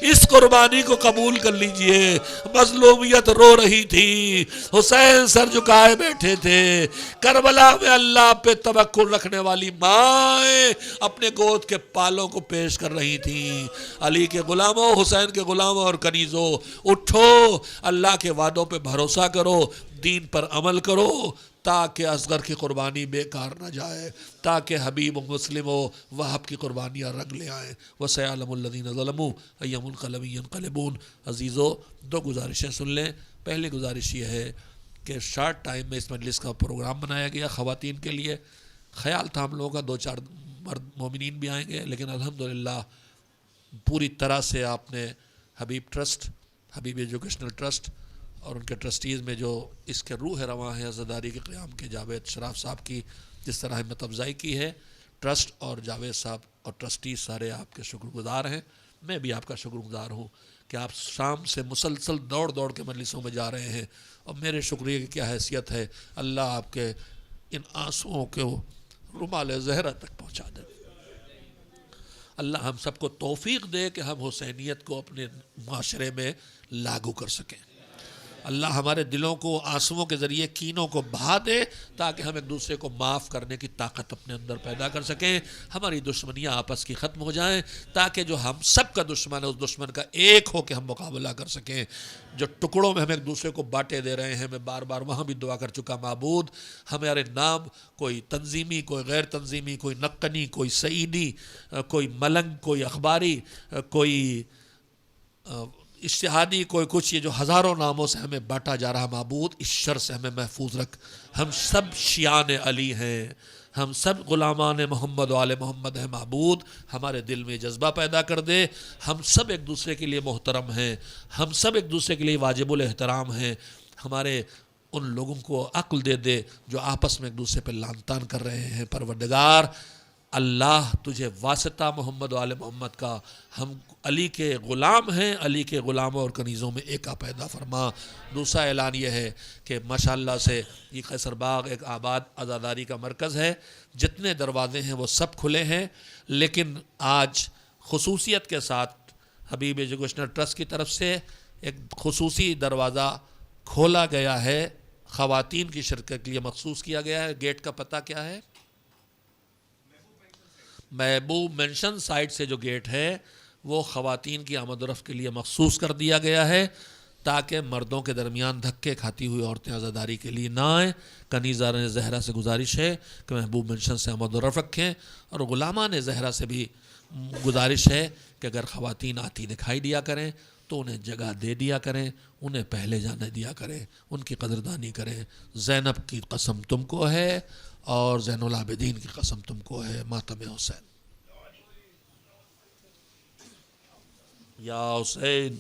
S1: اس قربانی کو قبول کر لیجئے۔ مظلومیت رو رہی تھی، حسین سر جھکائے بیٹھے تھے۔ کربلا میں اللہ پہ توکل رکھنے والی مائیں اپنے گود کے پالوں کو پیش کر رہی تھیں۔ علی کے غلاموں، حسین کے غلاموں اور کنیزوں، اٹھو، اللہ کے وعدوں پہ بھروسہ کرو، دین پر عمل کرو، تاکہ اصغر کی قربانی بیکار نہ جائے، تاکہ حبیب و مسلم و وہب کی قربانیاں رنگ لے آئیں۔ وَسَيَعْلَمُ الَّذِينَ ظَلَمُوا أَيَّ مُنقَلَبٍ يَنقَلِبُونَ۔ عزیزو 2 گزارشیں سن لیں۔ پہلی گزارش یہ ہے کہ شارٹ ٹائم میں اس مجلس کا پروگرام بنایا گیا خواتین کے لیے، خیال تھا ہم لوگوں کا 2-4 مرد مومنین بھی آئیں گے، لیکن الحمدللہ پوری طرح سے آپ نے حبیب ٹرسٹ، حبیب ایجوکیشنل ٹرسٹ اور ان کے ٹرسٹیز میں جو اس کے روح رواں ہے عزاداری کے قیام کے جاوید شراف صاحب کی جس طرح ہمت افزائی کی ہے، ٹرسٹ اور جاوید صاحب اور ٹرسٹیز سارے آپ کے شکر گزار ہیں۔ میں بھی آپ کا شکر گزار ہوں کہ آپ شام سے مسلسل دوڑ کے مجلسوں میں جا رہے ہیں، اور میرے شکریہ کی کیا حیثیت ہے، اللہ آپ کے ان آنسوؤں کو رمال زہرہ تک پہنچا دے۔ اللہ ہم سب کو توفیق دے کہ ہم حسینیت کو اپنے معاشرے میں لاگو کر سکیں۔ اللہ ہمارے دلوں کو آنسوؤں کے ذریعے کینوں کو بہا دے تاکہ ہم ایک دوسرے کو معاف کرنے کی طاقت اپنے اندر پیدا کر سکیں، ہماری دشمنیاں آپس کی ختم ہو جائیں، تاکہ جو ہم سب کا دشمن ہے اس دشمن کا ایک ہو کے ہم مقابلہ کر سکیں۔ جو ٹکڑوں میں ہم ایک دوسرے کو بانٹے دے رہے ہیں، میں بار بار وہاں بھی دعا کر چکا، معبود ہمارے نام کوئی تنظیمی، کوئی غیر تنظیمی، کوئی نقنی، کوئی سعیدی، کوئی ملنگ، کوئی اخباری، کوئی اشتہادی، کوئی کچھ، یہ جو ہزاروں ناموں سے ہمیں بانٹا جا رہا، معبود اس شر سے ہمیں محفوظ رکھ۔ ہم سب شیعان علی ہیں، ہم سب غلامان محمد و آل محمد ہیں، معبود ہمارے دل میں جذبہ پیدا کر دے، ہم سب ایک دوسرے کے لیے محترم ہیں، ہم سب ایک دوسرے کے لیے واجب الاحترام ہیں، ہمارے ان لوگوں کو عقل دے دے جو آپس میں ایک دوسرے پہ لعن طعن کر رہے ہیں۔ پروردگار اللہ تجھے واسطہ محمد و آل محمد کا، ہم علی کے غلام ہیں، علی کے غلاموں اور کنیزوں میں ایکا پیدا فرما۔ دوسرا اعلان یہ ہے کہ ماشاءاللہ سے یہ قیصر باغ ایک آباد عزاداری کا مرکز ہے، جتنے دروازے ہیں وہ سب کھلے ہیں، لیکن آج خصوصیت کے ساتھ حبیب ایجوکیشنل ٹرسٹ کی طرف سے ایک خصوصی دروازہ کھولا گیا ہے، خواتین کی شرکت کے لیے مخصوص کیا گیا ہے۔ گیٹ کا پتہ کیا ہے؟ محبوب مینشن سائٹ سے جو گیٹ ہے وہ خواتین کی آمد و رفت کے لیے مخصوص کر دیا گیا ہے، تاکہ مردوں کے درمیان دھکے کھاتی ہوئی عورتیں عزاداری کے لیے نہ آئیں۔ کنیزان زہرا سے گزارش ہے کہ محبوب مینشن سے آمد و رفت رکھیں، اور غلامان زہرا سے بھی گزارش ہے کہ اگر خواتین آتی دکھائی دیا کریں تو انہیں جگہ دے دیا کریں، انہیں پہلے جانے دیا کریں، ان کی قدردانی کریں۔ زینب کی قسم تم کو ہے اور زین العابدین کی قسم تم کو ہے، ماتم حسین۔ یا حسین